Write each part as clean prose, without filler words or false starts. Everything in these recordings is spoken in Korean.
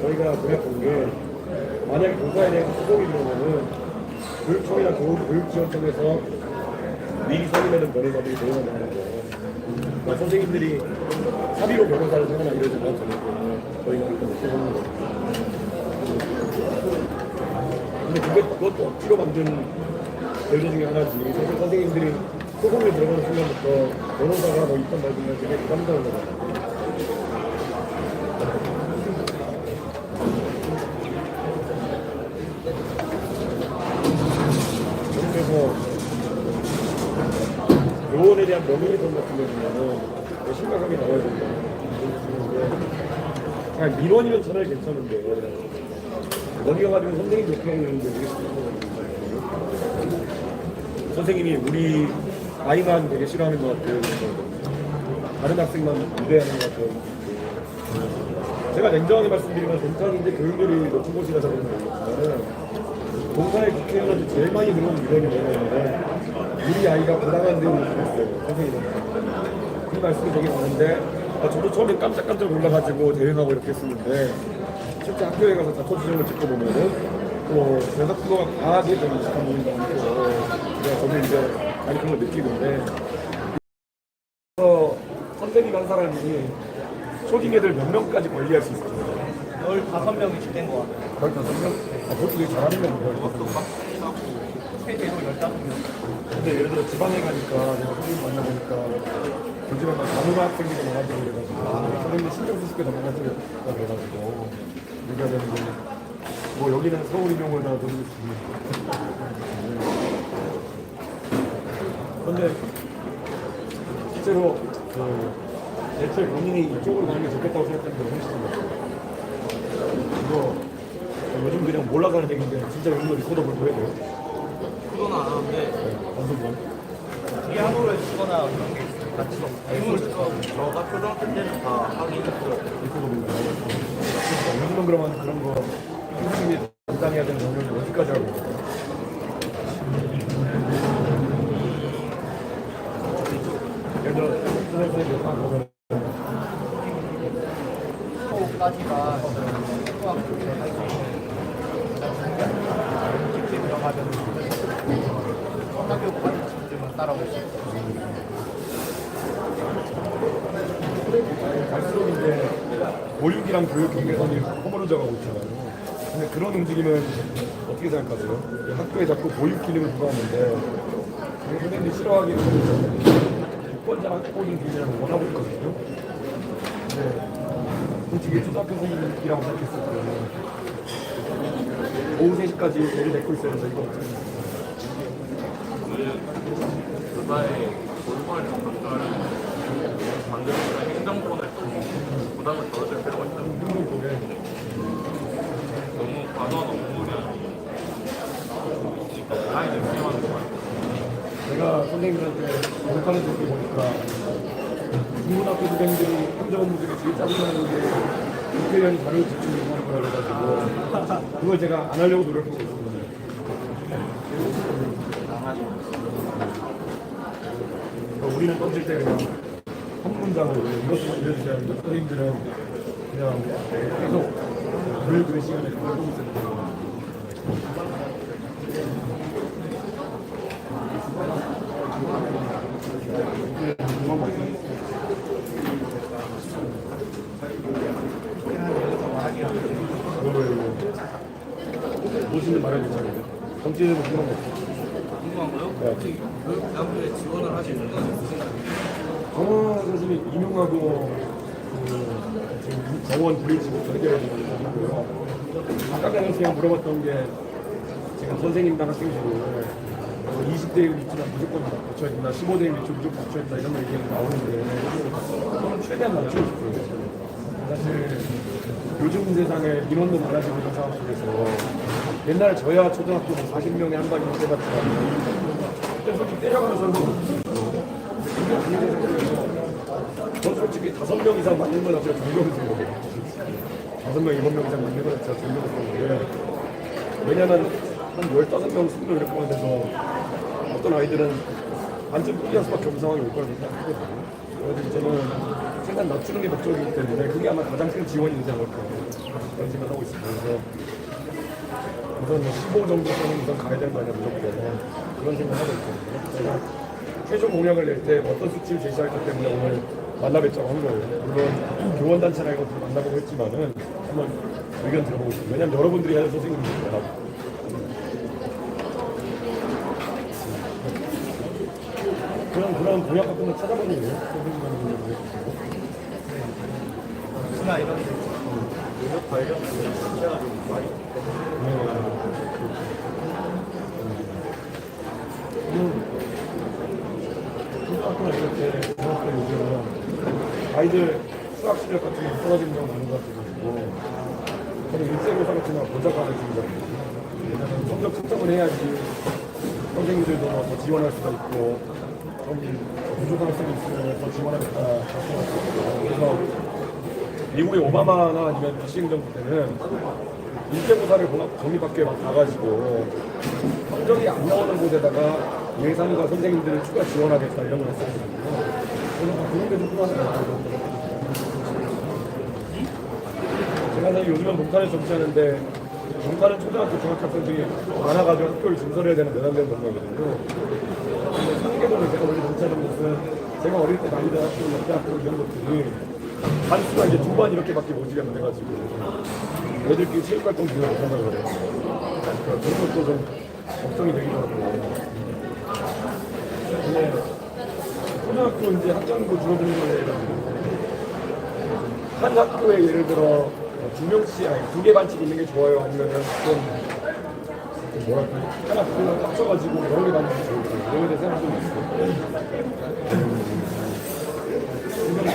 저희가 생각한 게 만약에 교사에 대한 소송이 들어오면은 교육청이나 교육지원청에서 미리 선임하는 변호사들이 대응을 하는 거예요. 그러니까 선생님들이 사비로 변호사를 세거나 이러지 않았잖아요. 저희가 일단 소송을 근데 그것도 억지로 만든 제도 중에 하나지. 사실 선생님들이 소송에 들어가는 순간부터 변호사가 뭐 있던 말든 되게 부담스러운 거잖아요. 그래서 요원에 대한 명예훼손 같은 경우는 심각하게 나와야 된다. 그냥 민원이면 차라리 괜찮은데 어디가 가지고 선생님 욕하는 게 되게 심각하거든요. 선생님이 우리 아이만 되게 싫어하는 것 같아요. 다른 학생만 무대하는 것 같아요. 제가 냉정하게 말씀드리면 동탄인데 교육열이 높은 곳이라서 그런 거예요. 동탄의 국회의원한테 제일 많이 들어온 민원이 뭐냐면 우리 아이가 부당한 대우를 받았어요. 선생님한테. 그 말씀이 되게 많은데 저도 처음에 깜짝깜짝 놀라가지고 대응하고 이렇게 했었는데 실제 학교에 가서 자초 지정을 지켜보면은 대학 프로가 과하게 좀 인식한 부분이 많고 저도 이제 많이 그런 걸 느끼는데 선생님 한 사람이 초딩 애들 몇 명까지 관리할 수 있어요? 15명이 집된 거 같아요. 15명? 그것도 되게 잘하는 건가요? 그것도 확실하고 최대로 15명. 근데 예를 들어 지방에 가니까 내가 선생님 만나보니까 요즘에 막 단호가 학생들이 많아지고 그래가지고 선생님 신경 쓰실 게 너무 많아지고 그래가지고 얘기해야 되는데 뭐 여기는 서울인용을 다 돌릴 수 있는 근데 실제로 대체 본인이 이쪽으로 가는 게 좋겠다고 생각했는데 훨씬 이거 요즘 그냥 몰라서 하는 얘기인데 진짜 요즘 리코더 볼거 해야 돼요? 그건 안 하는데 완전 뭐? 피아노를 치거나 그런 게 있으니까 기능을 쓰고 저가 초등학교 때는 다 하긴 했어요. 리코더 볼거 요즘은 그러면 그런 거 선생님이 담당해야 되는 영역이 어디까지 하고 있어요? 예를 들어 선생님이 몇번 보면 까지가 초등학교 때 할 수 있는 직접 들어가면 학교 가는 친구들만 따라올 수 있어요. 갈수록 이제 보육이랑 교육 경계선이 허물어져 가고 있잖아요. 근데 그런 움직임은 어떻게 생각하세요? 학교에 자꾸 보육 기능을 부과하는데 선생님들이 싫어하기는 유권자랑 학부모님 기능을 원하고 있거든요. 근데 솔직히 초등학교 선생님이라고 생각했을 때는 오후 3시까지 애를 데리고 있어야 된다 이거 어떻게 생각해요? 그사의 골반을 정착하는 반대로 행정권을 부담을 덜어줄 필요가 있다. 너무 과도한 업무량 아이들 피해하는 거 같아요. 제가 선생님들한테 공부하는 걸 보니까 중고등학교 선생님들이 행정 업무 중에 제일 짜증나는 게 국회의원이 자료 제출 요구하는 거라 그래가지고 그걸 제가 안 하려고 노력하고 있습니다. 그러니까 우리는 던질 때 그냥 한 문장으로 이것도 알려주셔야 하는데 선생님들은 그냥 계속 그 시간에 그걸 보고 있어야 돼요. 무슨 말을 괜찮은데? 정치적으로 그런 거 없어. 궁금한 거요? 혹시 교육대학교에 지원을 하시는 건 있으신가요? 정원 교수님이 임용하고 지금 정원 브리지부터 해결해주고 있고요. 아까 전에 제가 물어봤던 게 지금 선생님당 학생들을 20대 밑으로 무조건 맞춰야 된다, 15대 밑으로 무조건 맞춰야 된다 이런 얘기가 나오는데 저는 최대한 맞추고 싶어요. 사실 요즘 세상에 민원도 많아지고 있는 상황 속에서 옛날 저야 초등학교 40명에 한 반이 해봤지만 그때 솔직히 때려가는 선생님 전 솔직히 5명 이상 맞는 건 진짜 존경스러워요. 5명, 7명 이상 맞는 건 진짜 존경스러운데 왜냐면 한 15명, 20명 이렇게 만돼서 어떤 아이들은 반쯤 포기할 수밖에 없는 상황이 올 거라고 생각하거든요. 그래서 이제는 생산 낮추는 게 목적이기 때문에 그게 아마 가장 큰 지원이 되지 않을까 그런 생각을 하고 있습니다. 그래서 우선 15 정도 선은 우선 가야 되는 거 아니야 무조건 그런 생각을 하고 있거든요. 제가 최종 공약을 낼 때 어떤 수치를 제시할까 때문에 오늘 만나뵙자고 한 거예요. 물론 교원단체나 이거 만나보고 했지만은 한번 의견 들어보고 싶어요. 왜냐면 여러분들이 하는 선생님들이니까. 그런 공약 같은 거 찾아보는 거예요. 선생님들. 수나 이런 데 노력 관련 자체가 좀 많이 이렇게 중학교 요즘은 아이들 수학 실력 같은 게 떨어지는 경우가 많은 것 같아요. 저는 일세고사 같은 거 본작가를 준비합니다. 왜냐면 성적 측정을 해야지 선생님들도 더 지원할 수가 있고 좀 부족한 학생이 있으면 더 지원하겠다. 그래서 미국의 오바마나 아니면 부시 행정부 때는 일제고사를 공립학교에 막 가가지고 성적이 안 나오는 곳에다가 예산과 선생님들을 추가 지원하겠다 이런 걸 했었거든요. 그래서 그런 게 좀 필요하더라고요. 제가 사실 요즘은 동탄에서 정치하는데 동탄은 초등학교 중학생들이 많아가지고 학교를 증설해야 되는 내담되는 동네거든요. 근데 상계동에 제가 원래 정치하는 곳은 제가 어릴 때 다니던 학교, 옆에 학교 이런 것들이 단수가 이제 두 반 이렇게밖에 모집이 안 돼가지고 애들끼리 체육활동 기회를 못 한다고 그래요. 그런 것도 좀 걱정이 되기도 하고. 근데 초등학교 이제 학점고 줄어드는 거에 한 학교에 예를 들어 두 명씩 아니 두 개 반씩 있는 게 좋아요 아니면은 좀 뭐랄까 한 학교를 합쳐가지고 여러 개 반씩 좋을까요? 이런 데 생각도 있어요.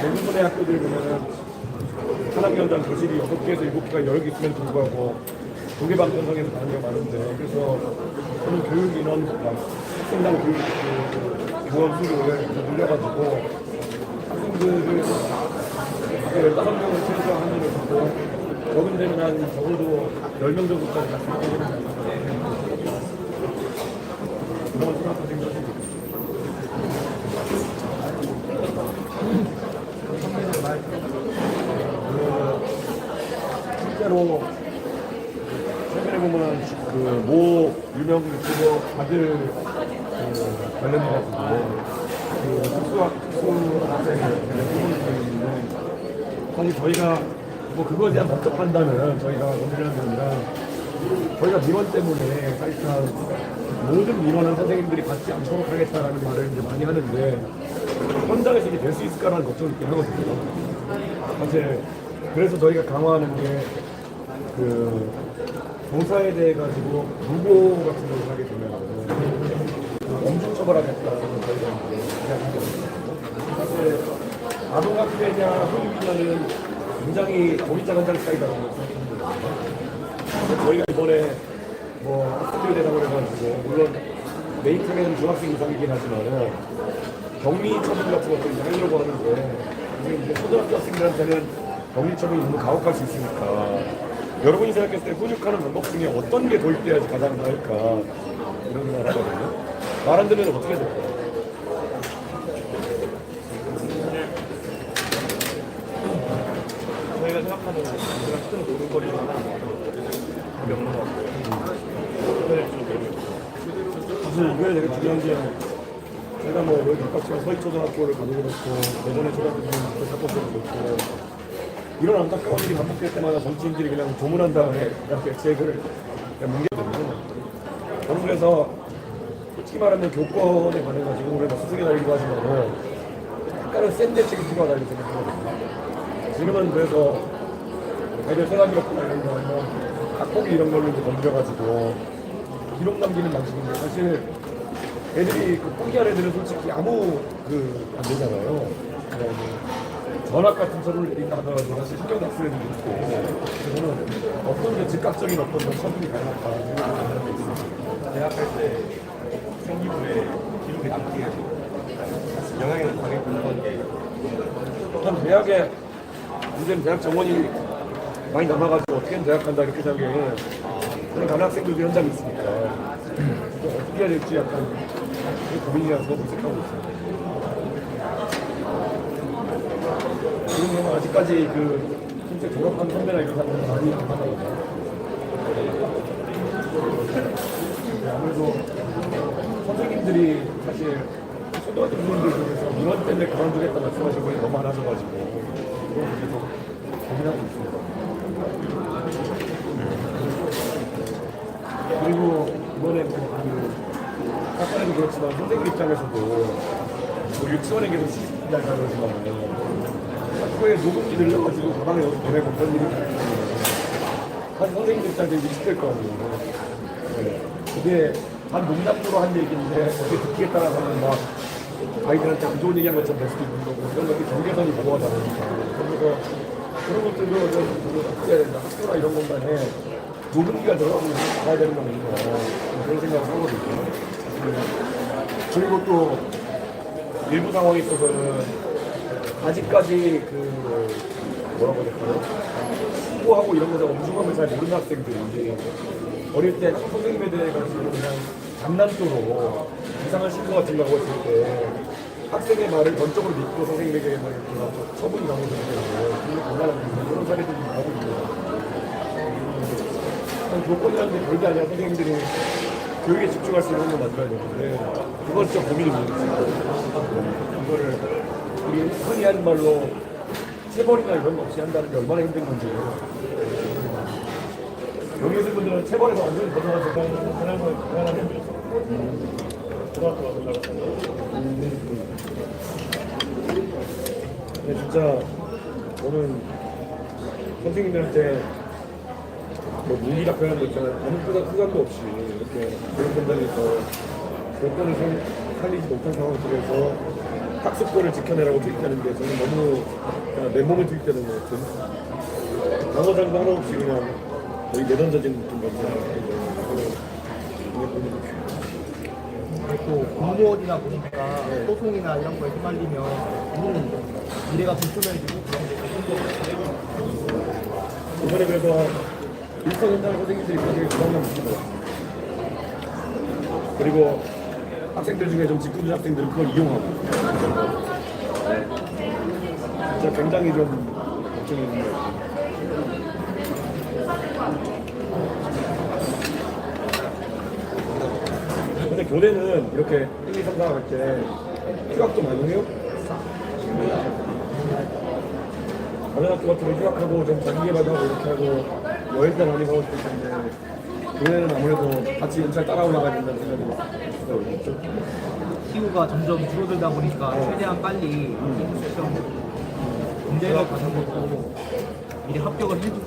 대부분의 학교들 보면은 한 학년당 교실이 6개에서 7개가 여러 개 있음에도 불구하고 두 개 반 편성해서 가는 경우가 많은데 그래서 저는 교육 인원보다 학생당 교육 교원 수를 늘려가지고 학생들을 15명을 최소 한 명을 두고 적은 데는 한 적어도 10명 정도까지 갈수 있게 되는 그런 생각도 생겼습니다. 실제로 최근에 보면 그 모 유명 유튜버 아들 관련해가지고 그 특수학생을 있는데 사실 저희가 뭐 그거에 대한 법적 판단은 저희가 건드리는 게 아니라 저희가 민원 때문에 사실상 모든 민원은 선생님들이 받지 않도록 하겠다라는 말을 이제 많이 하는데 현장에서 이게 될 수 있을까라는 걱정이 있긴 하거든요. 사실 그래서 저희가 강화하는 게 그 교사에 대해 가지고 무고 같은 걸 하게 되면 엄중 처벌하겠다는 저희가 이야기하거든요. 사실 아동학대냐 소유이냐는 굉장히 고리짝한장 차이다라고 생각합니다. 저희가 이번에 뭐 학생들 대상으로 해가지고 물론 메인 타겟은 중학생 이상이긴 하지만은 격리 처분 같은 것도 이제 하려고 하는데 이제 초등학교 학생들한테는 격리 처분이 너무 가혹할 수 있으니까 여러분이 생각했을 때 훈육하는 방법 중에 어떤 게 도입돼야지 가장 나을까 이런 생각을 하거든요. 말 안 들으면 어떻게 될까요? 저희가 생각하는 가장 큰 노름거리 중 하나는 답이 없는 것 같고요. 사실 이게 되게 중요한 게 제가 뭐 여기 가깝지만 서희초등학교를 가지고 있고 예전에 초등학교 사건들도 있고 이런 안타까운 일이 반복될 때마다 정치인들이 그냥 조문한 다음에 그냥 대책을 그냥 뭉개거든요. 저는 그래서 솔직히 말하면 교권에 관해가지고 우리가 스승이 나기도 하지만은 약간은 센 대책이 필요하다고 생각하거든요. 지금은 그래서 애들 생활기록부나 이런 거 뭐 학폭이 이런 걸로 이제 건드려가지고 기록 남기는 방식인데 사실 애들이 그 포기한 애들은 솔직히 아무 안 되잖아요. 전학 같은 처분을 내린다 하더라도 사실 신경도 안 쓰는 애들도 있고 그래서 어떤 즉각적인 어떤 처분이 가능할까 생각하는 게 있습니다. 대학할 때 생기부에 기록이 남기게 영향을 당해보는 게 한 대학에 문제는 대학 정원이 많이 남아가지고 어떻게든 대학 간다 이렇게 생각해 그런 가는 학생들도 현장에 있으니까 어떻게 해야 될지 약간 고민이라서 검색하고 있습니다. 그러면 아직까지 그 진짜 졸업한 선배나 이런 사람들 많이 하더라고요. 아무래도 선생님들이 사실 초등학교 부모님들 중에서 문화 때문에 그만두겠다 말씀하신 분이 너무 많아져가지고 그건 계속 고민하고 있습니다. 그리고 이번에 아까도 그렇지만 선생님 입장에서도 뭐 유치원에 계속 시집날 가지만 학교에 녹음기 늘려가지고 가방에 넣어서 보내고 그런 일이 있기 때문에 사실 선생님들 입장에서 위축될 거 아니에요. 네. 그게 단 농담으로 한 얘기인데 어떻게 듣겠다라고 하면 막 아이들한테 안 좋은 얘기한 것처럼 될 수도 있는 거고 그런 것들 경계선이 뭐가 다르니까 그래서 그런 것들도 좀 바꿔야 된다. 학교나 이런 공간에 녹음기가 들어가고 나가야 되는 건 있는 거 그런 생각을 하거든요. 그리고 또 일부 상황에 있어서는 아직까지 그 뭐라고 해야 될까요? 후보하고 이런 것에 엄중함을 잘 모르는 학생들이 어릴 때 선생님에 대해 가지고 그냥 장난조로 이상한 신고 같은 거 하고 있을 때 학생의 말을 전적으로 믿고 선생님에게 막 이렇게 처분이 나오는 경우는 굉장히 곤란한 그런 사례들이 나오고 있는 조건이라는 게 별게 아니라 선생님들이 교육에 집중할 수 있는 건 만들어야 되는데 그건 진짜 고민이 모르겠어요. 이거를 우리 흔히 하는 말로 체벌이나 이런 거 없이 한다는 게 얼마나 힘든 건지 여기 계신 분들은 체벌에서 완전히 벗어나서 그냥 고등학교 와서 나갔어요. 근데 진짜 저는 선생님들한테 뭐 무기라 표현한 거 있잖아요. 아무 후감도 없이 이렇게 그런 분들에서 여건을 살리지 못한 상황 속에서 학습권을 지켜내라고 투입하는 게 저는 너무 그냥 내 몸을 투입되는 것 같은 방어장도 하나 없이 그냥 거의 내던져진 느낌 또 공무원이다 보니까 소송이나 이런 거에 휘말리면 우리는 미래가 불투명해지고 그런 게 생겨요. 이번에 그래서 일선 현장 선생님들이 굉장히 부담감 있습니다. 그리고 학생들 중에 좀 직구준 학생들은 그걸 이용하고 진짜 굉장히 좀 걱정이 있는 것 같아요. 근데 교대는 이렇게 1, 2, 3, 4 할 때 휴학도 많이 해요? 다른 학교 같은 거 휴학하고 좀 자기개발도 하고 이렇게 하고 여행도 많이 가고 싶을 텐데 교대는 아무래도 같이 연차를 따라 올라가야 된다는 생각이 있어요. 기후가 점점 줄어들다 보니까 최대한 빨리 시험 군대를 가는 것도 미리 합격을 해주고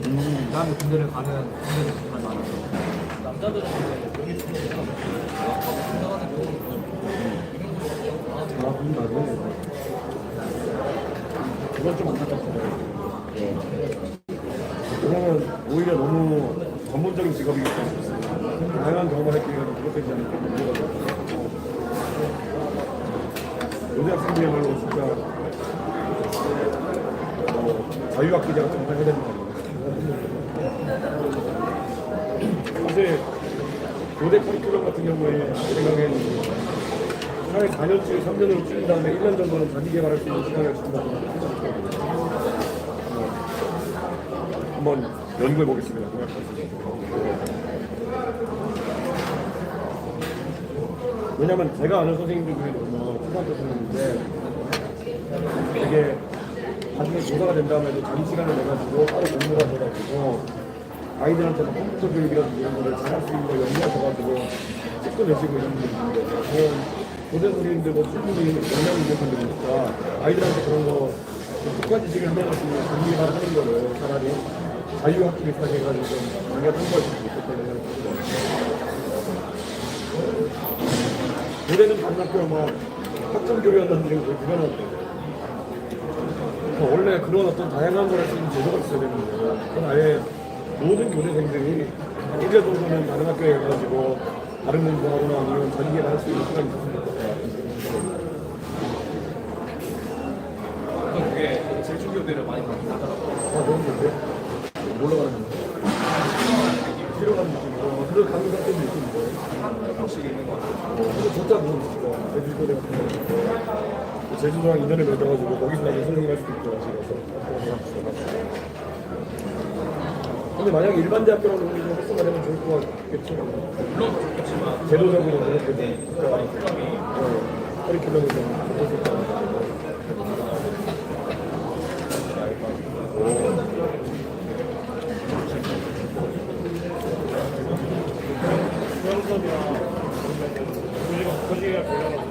그다음에 군대를 가는 군대는 정말 많아요. 남자들은 여기 그건 좀 안타깝잖아요. 왜냐면 오히려 너무 전문적인 직업이기 때문에 다양한 경험을 할 기회가 부족하지 않을까. 요새 학생들이야말로 진짜 자유학기제 같은 거 해야 되는 거 아니에요. 사실 교대 커리큘럼 같은 경우에 제 생각에는 차라리 4년치 3년으로 줄인 다음에 1년 정도는 자기 개발할 수 있는 시간을 준다고 생각합니다. 한번 연구해 보겠습니다. 왜냐면 제가 아는 선생님들 중에 보면 초등학교 선생님인데 되게 나중에 조사가 된 다음에도 자기 시간을 내가지고 따로 공부를 하셔가지고 아이들한테 막 컴퓨터 교육이라든지 이런 거를 잘할 수 있는 걸 연구하셔가지고 책도 내시고 이런 분들이 있는데 고대 선생님들 뭐 충분히 영향이 있는 분들이니까 아이들한테 그런 거 특화 지식을 해낼 수 있는 자기개발 하는 거를 차라리 자유학기 비슷하게 해가지고 좀 강의가 통보할 수 있겠다는 생각이 듭니다. 고대는 반학교 막 학점교류한다는 얘기가 되게 불편하고 원래 그런 어떤 다양한 걸 할 수 있는 제도가 있어야 되는데 그건 아예 모든 교대생들이 1년 정도는 다른 학교에 가가지고 다른 공부하거나 아니면 자기개발 할 수 있는 시간이 있었으면 좋겠다. 그게 제주교대를 많이 바뀌더라고요. 그런 건데 올라가는 건데 필요한 느낌으로 그럴 가능성도 있는데 한 명씩 있는 것 같아요. 그거 진짜 모르겠어. 제주도대 같은 거 제주도랑 인연을 맺어가지고 거기서 나중에 선생님 할 수도 있고 그래서 근데 만약에 일반 대학교랑 활성화 되면 좋을 것 같겠죠. 물론 좋겠지만 제도적으로 그렇게 좀 국가가 커리큘럼이 좀 바뀌었을 것 같아요. 수영섭이랑 소지가 걸려가지고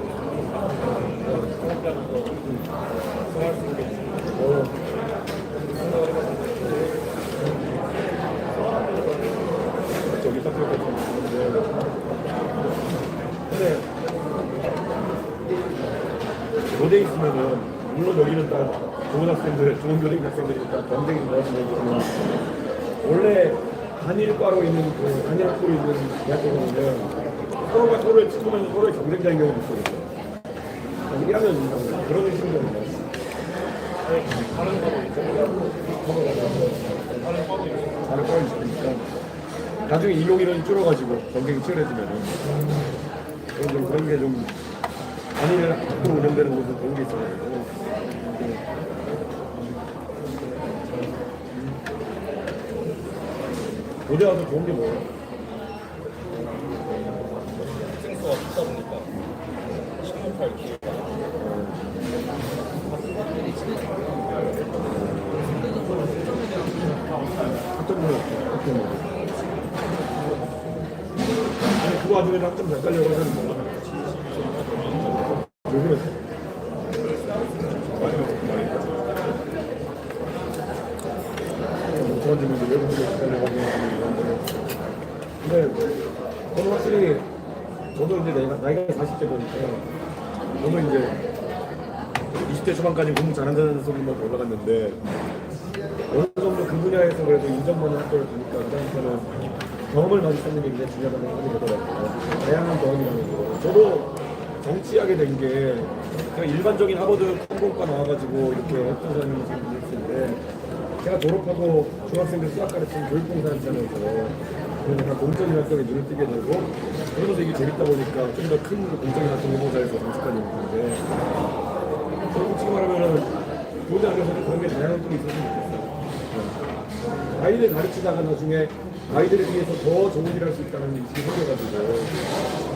사업자는 생활 수 있게 생각을 해봤는데 저기 딱 그렇게 근데 교대에 있으면은 물론 여기는 딱 좋은 학생들, 좋은 교대인 학생들이 딱 경쟁이 나왔지만 원래 단일과로 있는 그 단일 학부로 있는 대학교는 서로가 서로를 치고면서 서로의 경쟁자인 경우도 있거든요. 1학년 이상 그런 식으로 다른 과로 다른 과로 있으니까 나중에 인용인원이 줄어가지고 경쟁이 치열해지면은 그런 게 좀 단일 학부로 운영되는 곳은 그런 게 있어가지고 교대 와서 좋은 게 뭐예요? 학생 수가 적다 보니까 신목할 기회가 그 와중에 학점 잘 따려고 하는 거야. 왜 그래? 저런 질문도 왜 그렇게 잘 따려고 하는 건데. 근데 저는 확실히 저도 이제 나이가 40대 보니까 저는 이제 20대 초반까지 공부 잘한다는 소리만 올라갔는데 어느 정도 그 분야에서 그래도 인정받는 학교를 가니까 그다음부터는 경험을 많이 쌓는 게 굉장히 중요하다는 생각이 들더라고요. 다양한 경험이라는 거. 저도 정치하게 된 게 제가 일반적인 하버드 컴공과 나와가지고 이렇게 했던 사람이 있었는데 제가 졸업하고 중학생들 수학 가르치는 교육봉사한테면서 그러니까 공적인 활동에 눈을 띄게 되고 그러면서 이게 재밌다 보니까 좀 더 큰 공적인 활동 해보자해서 정치까지 있는데 솔직히 말하면은 교대 안에서는 그런 게 다양한 쪽이 있었으면 좋겠어요. 아이들 가르치다가 나중에 아이들에 비해서 더 좋은 일을 할 수 있다는 인식이 생겨가지고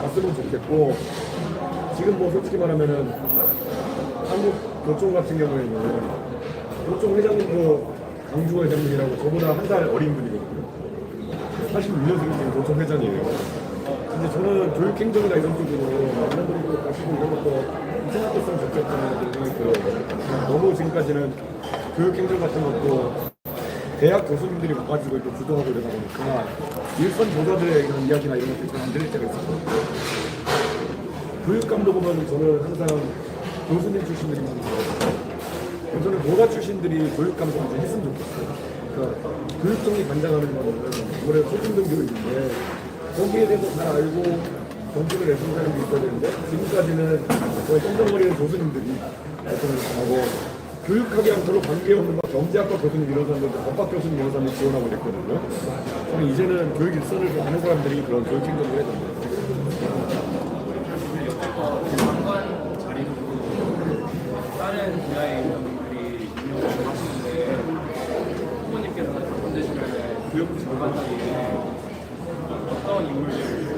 갔으면 좋겠고 지금 뭐 솔직히 말하면은 한국 교총 같은 경우에는 교총 회장님도 강주호 회장님이라고 저보다 한 살 어린 분이거든요. 46년생이신 교총 회장이에요. 근데 저는 교육행정이나 이런 쪽으로 많은 분들이 가시고 이런 것도 생각했으면 좋겠다는 생각이 들어요. 너무 지금까지는 교육행정 같은 것도 대학 교수님들이 와가지고 이렇게 주도하고 이러다 보니까 일선 교사들의 이런 이야기나 이런 것들이 잘 안 들릴 때가 있었거든요. 교육감도 보면 저는 항상 교수님 출신들이 많이 있어요. 저는 모가 출신들이 교육감도 좀 했으면 좋겠어요. 그러니까 교육청이 관장하는 거는 아무래도 소중등 교육인데 거기에 대해서 잘 알고 정책을 내세운 사람이 있어야 되는데 지금까지는 거의 똥덩거리는 교수님들이 활동을 하고 교육학이랑 별로 관계없는 막 경제학과 교수님 이런 사람들, 법학 교수님 이런 사람들 지원하고 있거든요. 저는 이제는 교육 일선을 좀 아는 사람들이 그런 교육 행정을 해야 됩니다. 장관 자리도 다른 분야의 인원들이 임용을 하시는데 부모님께서는 당선되시면 교육부 장관자리에 어떤 인물들을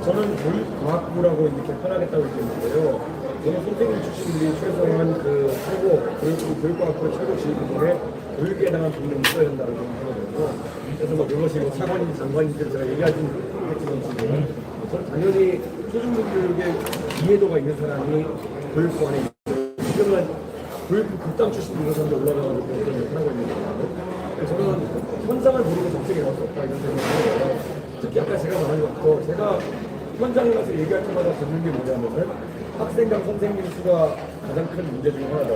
저는 교육과학부라고 이렇게 편하겠다고 얘기했는데요. 저는 선생님 출신들이 최소한 그 최고, 그리고 교육과학부의 최고 지휘부에 교육에 해당한 분이 있어야 된다고 생각하거든요. 그래서 뭐 그것이 뭐 차관인지 장관인지 제가 얘기하지는 않겠지만 지금 저는 당연히 초중등 교육에 이해도가 있는 사람이 교육부 안에 있어요. 지금은 교육부 극단 출신 이런 사람들 올라가가지고 그런 일을 하고 있는 거예요. 저는 현장을 모르고 정책이 나올 수 없다 이런 생각을 해요. 특히 아까 제가 말한 것도 제가 현장에 가서 얘기할 때마다 듣는 게 뭐냐면은 학생과 선생님 수가 가장 큰 문제 중 하나다.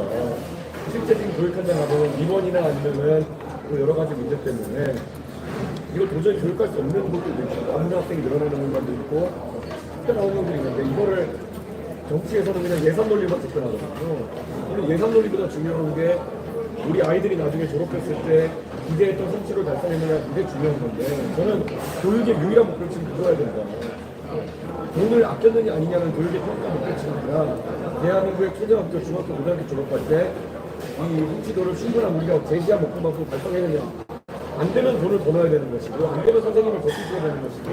실제 지금 교육 현장 가보면 민원이나 아니면은 그 여러 가지 문제 때문에 이거 도저히 교육할 수 없는 것도 있고 아무나 학생이 늘어나는 공간도 있고 그때 나오는 것들이 있는데 이거를 정치에서는 그냥 예산 논리만 접근하거든요. 저는 예산 논리보다 중요한 게 우리 아이들이 나중에 졸업했을 때 기대했던 성취를 달성했느냐 그게 중요한 건데 저는 교육의 유일한 목표치는 그거야 된다. 돈을 아꼈느냐 아니냐는 교육의 평가 목표치가 아니라 대한민국의 초등학교, 중학교, 고등학교 졸업할 때 이 성취도를 충분한 우리가 제시한 목표만큼 달성해야 되냐. 안 되면 돈을 더 넣어야 되는 것이고, 안 되면 선생님을 더 쓰셔야 되는 것이고,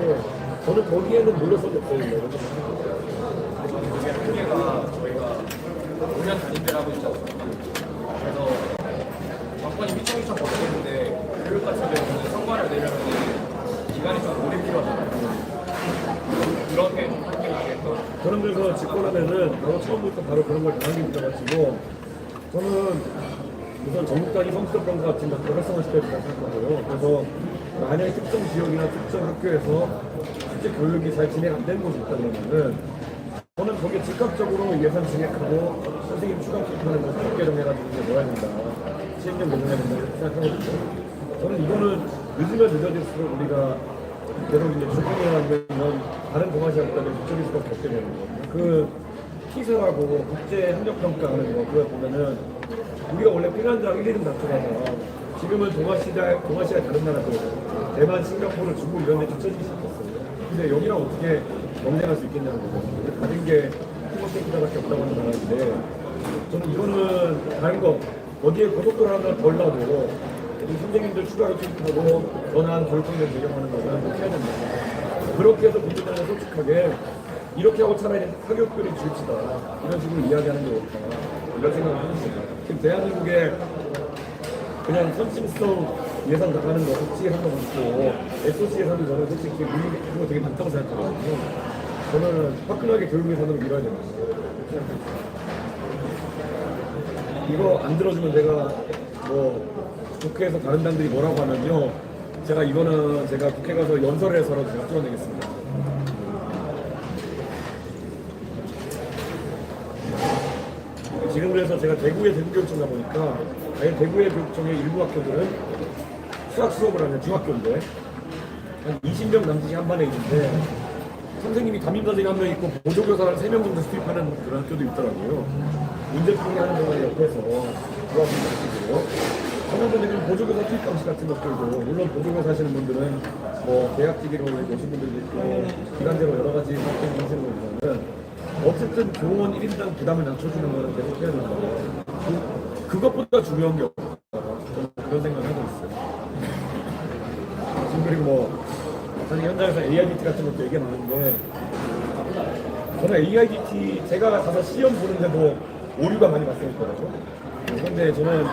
저는 거기에는 물러서지 없어요. 이게 한계가 저희가 5년 단위제를 하고 있지 않습니까? 그래서 정권이 휘청휘청 버티는데 교육 같은 경우는 성과를 내려면 기간이 좀 오래 필요하잖아요. 그렇게 한계가 있겠죠. 저는 그래서 집권하면은 바로 처음부터 바로 그런 걸 당하게 되어가지고, 저는 우선 전국 단위 성취도 평가 같은 거 활성화 시켜야 된다고 생각하고요. 그래서 만약에 특정 지역이나 특정 학교에서 실제 교육이 잘 진행 안 되는 곳이 있다 그러면은 저는 거기에 즉각적으로 예산 증액하고 선생님 추가 투입하는 거 수업 개정해가지고 이제 넣어야 된다. 시행령 개정해야 된다 이렇게 생각하거든요. 저는 이거는 늦으면 늦어질수록 우리가 계속 이제 주권이라는 이런 다른 동아시아국가들 뒤처질 수밖에 없게 되는 거거든요. 그 피서라고 국제 협력평가하는 거 그거 보면은 우리가 원래 핀란드랑 1, 2등 다투잖아요. 지금은 동아시아 다른 나라들 대만, 싱가포르, 중국 이런 데 뒤처지기 시작했어요. 근데 여기랑 어떻게 경쟁할 수 있겠냐는 거죠. 다른 게 후보테이크다밖에 없다고 하는 나라인데 저는 이거는 다른 거 어디에 고속도로 하나 덜 놔도 우리 선생님들 추가로 투입하고 전환 교육환경 제공하는 거는 꼭 해야 된다. 그렇게 해서 국민들한테 솔직하게 이렇게 하고 차라리 사교육들이 줄지다 이런 식으로 이야기하는 게 옳다 이런 생각을 하는 거예요. 지금 대한민국에 그냥 선심성 예산 나가는 거 솔직히 한거 없고 SOC 예산도 저는 솔직히 그거 되게 많다고 생각하거든요. 저는 화끈하게 교육 예산으로 밀어야 됩니다. 이거 안 들어주면 내가 뭐 국회에서 다른 당들이 뭐라고 하면요 제가 이거는 제가 국회 가서 연설을 해서라도 제가 뚫어내겠습니다. 지금 그래서 제가 대구에 대구교육청 가보니까 아예 대구의 교육청의 일부 학교들은 수학 수업을 하는 중학교인데 한 20명 남짓이 한 반에 있는데 선생님이 담임 선생님 한 명 있고 보조교사를 3명 정도 수입하는 그런 학교도 있더라고요. 문제풀이 하는 동안 옆에서 도와주는 학교고요. 담임 선생님 보조교사 투입 방식 같은 것들도 물론 보조교사 하시는 분들은 뭐 계약직으로 오신 분들도 있고 기간제로 여러 가지 활동을 하시는 분들은 어쨌든 교원 1인당 부담을 낮춰주는 거는 계속 해야 된다. 그것보다 중요한 게 없다. 저는 그런 생각을 하고 있어요. 지금 그리고 뭐 사실 현장에서 AIDT 같은 것도 얘기 많은데 저는 AIDT 제가 가서 시험 보는데도 오류가 많이 발생했거든요. 그런데 저는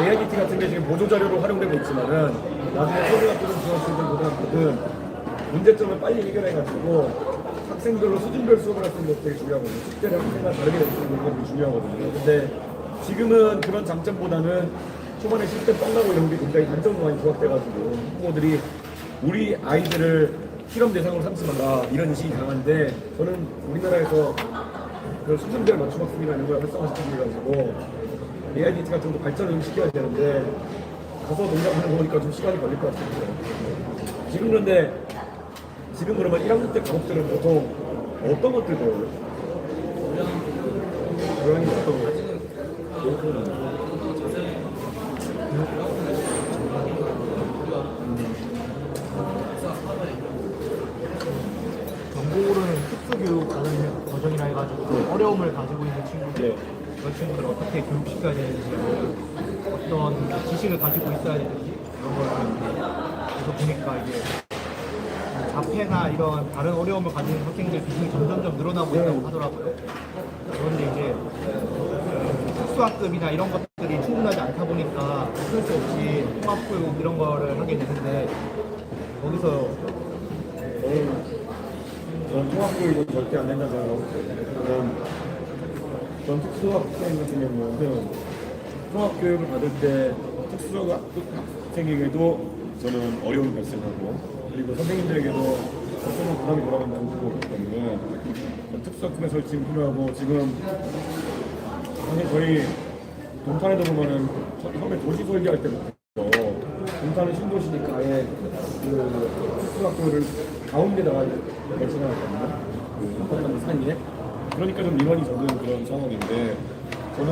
AIDT 같은 게 지금 보조자료로 활용되고 있지만은 나중에 초등학교든 중학교든 고등학교든 문제점을 빨리 해결해가지고 학생별로 수준별 수업을 할 수 있는 것도 되게 중요하거든요. 실제로 학생과 다르게 될 수 있는 게 되게 중요하거든요. 근데 지금은 그런 장점보다는 초반에 시스템 뻥나고 이런 게 굉장히 단점도 많이 부각돼가지고 부모들이 우리 아이들을 실험 대상으로 삼지 마라 이런 인식이 강한데 저는 우리나라에서 그 수준별 맞춤학습이나 이런 걸 활성화시켜가지고 AIDT 같은 것도 발전을 좀 시켜야 되는데 가서 농담하는 거 보니까 좀 시간이 걸릴 것 같습니다. 지금 그런데 지금 그러면 1학년 때 과목들은 보통 어떤 것들 배워요? 고양이 어떤 거? 전공으로는 특수교육 과정이라 해가지고 어려움을 가지고 있는 친구들 그런 친구들을 어떻게 교육시켜야 되는지 어떤 지식을 가지고 있어야 되는지 이런 걸 그래서 보니까 이게 자폐나 이런 다른 어려움을 가지는 학생들 비중이 점점점 늘어나고 있다고 하더라고요. 그런데 이제 특수학급이나 이런 것들이 충분하지 않다 보니까 어쩔 수 없이 통합교육 이런 거를 하게 되는데 거기서 전 통합교육은 절대 안 된다고 생각하고 있어요. 전 특수학생 같은 경우는 통합교육을 받을 때 특수학생에게도 저는 어려움이 발생하고 그리고 선생님들에게도 학생은 부담이 돌아간다는 거기 때문에 특수학급의 설치가 필요하고 지금 사실 저희 동탄에도 보면은 처음에 도시 설계할 때부터 동탄은 신도시니까 아예 그 특수학교를 가운데다가 배치해놨거든요. 그 한번만 사이에. 그러니까 좀 민원이 적은 그런 상황인데 저는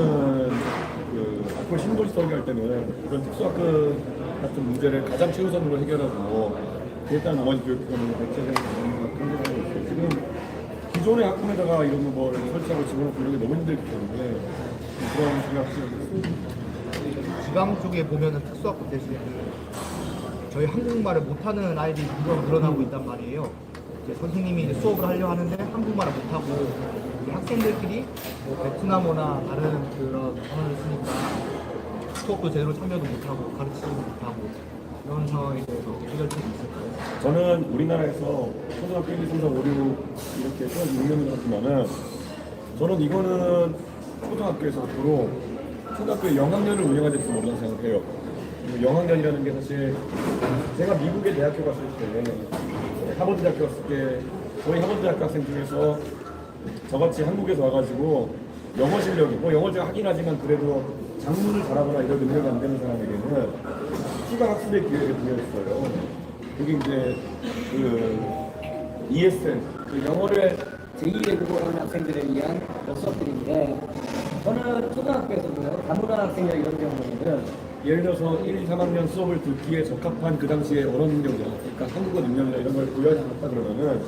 그 앞으로 신도시 설계할 때는 이런 특수학급 같은 문제를 가장 최우선으로 해결하고 일단 나머지 교육기관으로 배치해야 되는 그런 생각을 하고 있어요. 지금 기존의 학군에다가 이런 걸 설치하고 집어넣고 이런 게 너무 힘들기 때문에 그런 생각이 들었습니다. 지방 쪽에 보면은 특수학급 대신에 저희 한국말을 못하는 아이들이 점점 늘어나고 있단 말이에요. 이제 선생님이 이제 수업을 하려 하는데 한국말을 못하고 이 학생들끼리 뭐 베트남어나 다른 그런 언어를 쓰니까 수업도 제대로 참여도 못하고 가르치지도 못하고 이런 상황에 대해서 해결책이 있을까요? 저는 우리나라에서 초등학교 1, 2, 3, 4, 5, 6 이렇게 초등학교 6년을 갔지만은 저는 이거는 초등학교에서 앞으로 초등학교 영학년을 운영하지 않을 수 없다고 생각해요. 영학년이라는 게 사실 제가 미국에 대학교 갔을 때 하버드 대학교 갔을 때 저희 하버드 대학교 학생 중에서 저같이 한국에서 와가지고 영어 실력이 뭐 영어 제가 하긴 하지만 그래도 작문을 잘하거나 이런 능력이 안 되는 사람에게는 추가 학습의 기회를 부여했어요. 그게 이제 그 ESL 그 영어를 제2외 국어로 하는 학생들에 위한 수업들인데 저는 초등학교에서도요 다문화 학생이나 이런 경우에는 예를 들어서 1, 2, 3학년 수업을 듣기에 적합한 그 당시에 언어 능력이나 그러니까 한국어 능력이나 이런 걸 부여하지 않았다 그러면은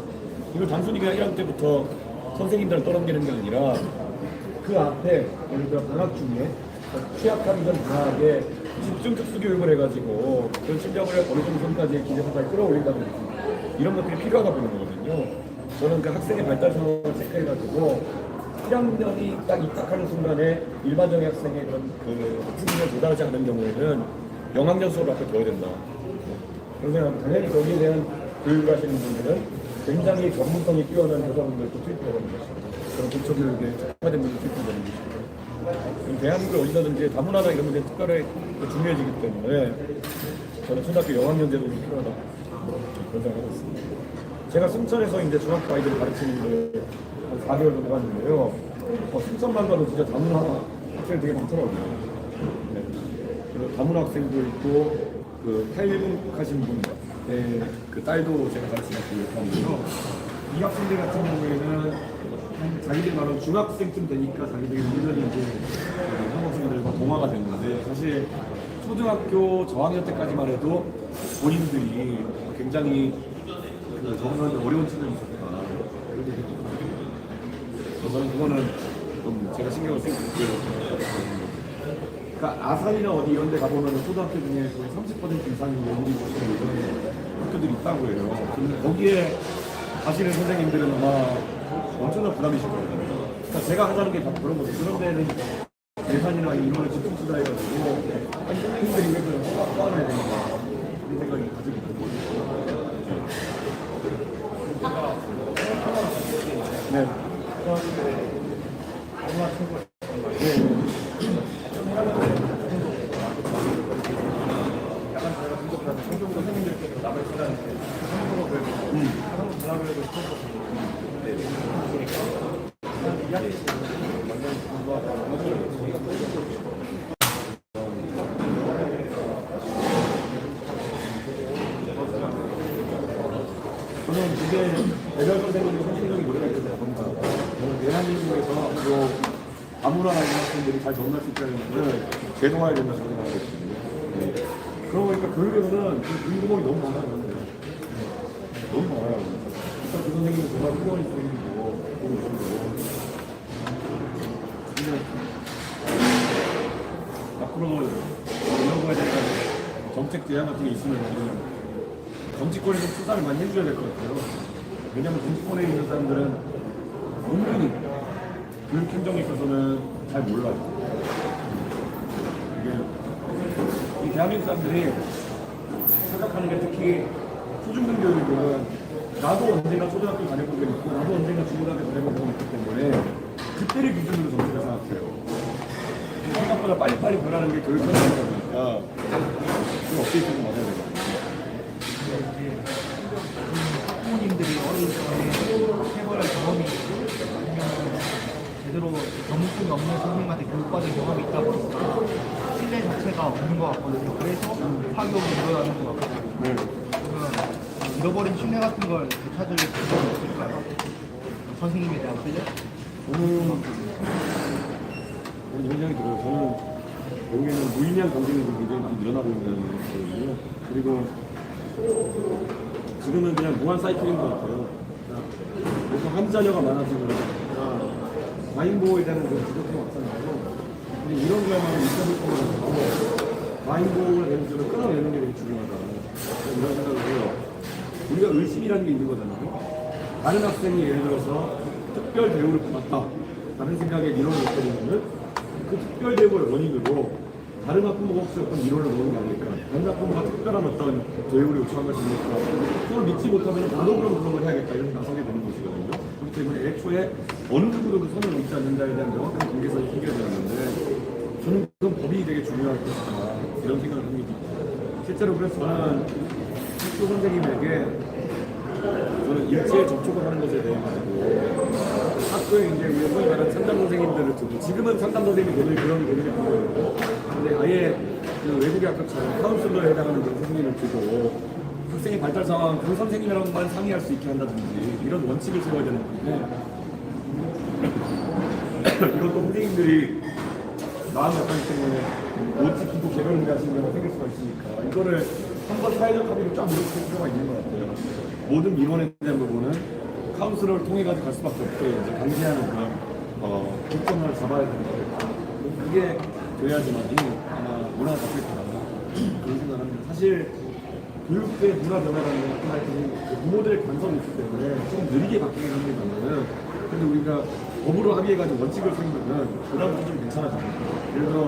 이걸 단순히 그냥 1학년 때부터 선생님들을 떠넘기는 게 아니라 그 앞에 예를 들어 방학 중에 취약하기 전 방학에 집중 특수 교육을 해가지고 그런 실력을 어느 정도 선까지 기대서까지 끌어올린다든지 이런 것들이 필요하다 보는 거거든요. 저는 그 학생의 발달 상황을 체크해가지고 1학년이 딱 입학하는 순간에 일반적인 학생의 그런 그 수준에 도달하지 않는 경우에는 영학년 수업을 앞에 둬야 된다. 그래서 당연히 거기에 대한 교육을 하시는 분들은 굉장히 전문성이 뛰어난 교사분들도 투입해야 되는 것입니다. 그런 기초교육에 특화된 분들 투입되는 것입니다. 대한민국 어디서든지 다문화나 이런 문제 특별히 중요해지기 때문에 저는 초등학교 영학년 제도가 필요하다 그런 생각을 하고 있습니다. 제가 순천에서 이제 중학교 아이들을 가르치는 한 4개월 정도 갔는데요. 순천만 가도 진짜 다문화 학생이 되게 많더라고요. 네. 그리고 다문화 학생도 있고 그 탈북하신 분의 그 딸도 제가 가르치는 학교였는데요. 이 학생들 같은 경우에는 자기들 말로 중학생쯤 되니까 자기들이 완전히 이제 한국 학생들과 동화가 됐는데 사실 초등학교 저학년 때까지만 해도 본인들이 굉장히 그 적응하는데 어려운 측면이 있었다. 그런 얘기 저는 그거는 좀 제가 신경을 쓰고 그러니까 아산이나 어디 이런 데 가보면 초등학교 중에 거의 30% 이상이 외국인 오시는 이런 학교들이 있다고 해요. 근데 거기에 가시는 선생님들은 아마 엄청난 부담이실 거예요. 그러니까 제가 하자는 게 다 그런 거죠. 그런 데는 예산이나 이론을 집중 투자해가지고 아니 선생님들이 왜 그런 떠안아야 되는가 이런 생각이 가지고 있거든요. 네. 저는 이게 대전 선생님이 선생님이 노래가 있어서 봅니다. 저는 대한민국에서 앞으로 아무나 하는 학생들이 잘 적응할 수 있다는 것을 제동화해야 된다고 생각하고 있거든요. 네. 그러고 보니까 교육에서는 그 구멍이 너무 많아요. 너무 많아요. 일단 그 선생님은 정말 훌륭한 선생님이고 너무 좋고 근데 앞으로 이런 거에 대한 정책 제안 같은 게 있으면 정치권에서 수사를 많이 해줘야 될 것 같아요. 왜냐하면 정치권에 있는 사람들은 은근히 교육 행정에 있어서는 잘 몰라요. 이게 이 대한민국 사람들이 생각하는 게 특히 초중등 교육은 나도 언젠가 초등학교 다녀본 게 있고 나도 언젠가 중고등학교 다녀본 게 있기 때문에 그때를 기준으로 정책을 생각해요. 생각보다 빨리빨리 변하는 게 교육 행정이다 보니까 그걸 업데이트가 맞아야 돼요. 학부모님들이 어릴 때 해볼 경험이 있고 아니면 제대로 전문성이 없는 선생님한테 교육받은 경험이 있다 보니까 신뢰 자체가 없는 것 같거든요. 그래서 파격이 일어나는 것 같거든요. 그러면 잃어버린 신뢰 같은 걸 되찾을 방법이 없을까요? 선생님에 대한 신뢰? 저는 그런 생각이 들어요. 저는 여기에는 무의미한 경쟁이 굉장히 많이 일어나고 있는 거거든요. 그리고 지금은 그냥 무한 사이클인 것 같아요. 그러니까 다음 자녀가 많아지고 그러니까 마인보호에 대한 그 부족함이 마찬가지고 근데 이런 거야말로 있어볼 거라서 마인보호를 되는 점을 끊어내는 게 되게 중요하다 이런 생각을 해요. 우리가 의심이라는 게 있는 거잖아요. 다른 학생이 예를 들어서 특별 대우를 받았다 다른 생각에 이론을 놓게 되면은 그 특별 대우의 원인으로 다른 학부모가 혹시 어떤 이론을 놓는 게 아닐까 다른 학부모가 특별한 어떤 대우를 요청한 것이 있을까 그걸 믿지 못하면 나도 그럼 그런 걸 해야겠다 이런 나서게 되는 것이거든요. 그렇기 때문에 애초에 어느 누구도 그 선을 넘지 않는다에 대한 명확한 경계선이 생겨졌는데 저는 그건 법이 되게 중요할 것이다 이런 생각을 합니다. 실제로 그래서 저는 학교 선생님에게 저는 일제에 접촉을 하는 것에 대해 가지고 학교에 이제 우리 소위 말하는 상담 선생님들을 두고 지금은 상담 선생님이 되는 그런 개념이 아니거든요. 근데 아예 그 외국의 학교처럼 카운슬러에 해당하는 그런 선생님을 두고 학생의 발달 상황 그 선생님이랑만 상의할 수 있게 한다든지 이런 원칙을 세워야 되는 건데 이것도 선생님들이 마음 약하기 때문에 못 지키고 개별을 하시는 경우가 생길 수가 있으니까 이거를 한번 사회적 합의를 쫙 이루어질 필요가 있는 것 같아요. 모든 민원에 대한 부분은 카운슬러를 통해 가지고 갈 수밖에 없게 이제 강제하는 그런 조건을 잡아야 되는 거예요. 그게 돼야지만이 아마 문화가 바뀔 거다 그런 생각을 합니다. 사실 교육의 문화 변화라는 건 그 부모들의 관성이 있기 때문에 좀 느리게 바뀌긴 합니다만은 근데 우리가 법으로 합의해가지고 원칙을 세우면은 그다음부터 좀 괜찮아집니다. 예를 들어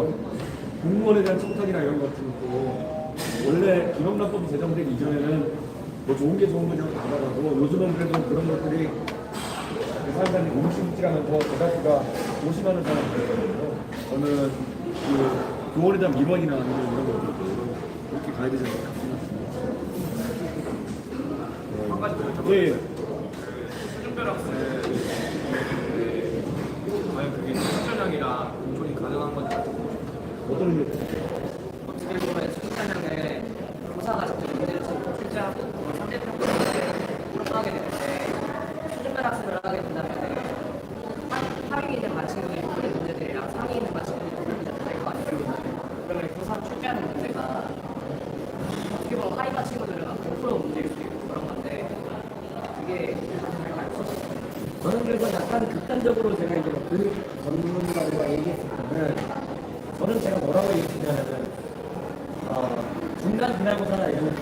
공무원에 대한 청탁이나 이런 것 같은 것도 원래 기업납법이 제정되기 이전에는 뭐 좋은 게 좋은 거냐고 나가라고 요즘은 그래도 그런 것들이 그 사람들이 뭉치뭉치하면서 대다수가 조심하는 사람들이거든요. 저는 그 교원에 대한 민원이나 아니면 이런 것들도 그렇게 가야 되지 않을까 생각합니다. 한 가지 더 여쭤볼게요. 예. 수준별 학생 과연 그게 수준형이랑 공존이 가능한 건지 어떤 의미? 어떻게 보면 수준상의 교사가 직접 문제를 출제하고 상대평가를 하게 되는데 수준별 학습을 하게 된다면 하위 있는 마치는 푸는 문제들이랑 상위 있는 마치는 푸는 문제들이 될것 같아요. 그러면 교사 출제하는 문제가 어떻게 보면 하위가 친구들은 100% 문제일 수도 있고 그런 건데 그게 저는 그래서 약간 극단적으로 제가 이제 교육 전문가들과 얘기했을 때는 저는 제가 뭐라고 얘기했냐면은 중간 기말고사나 이런 것들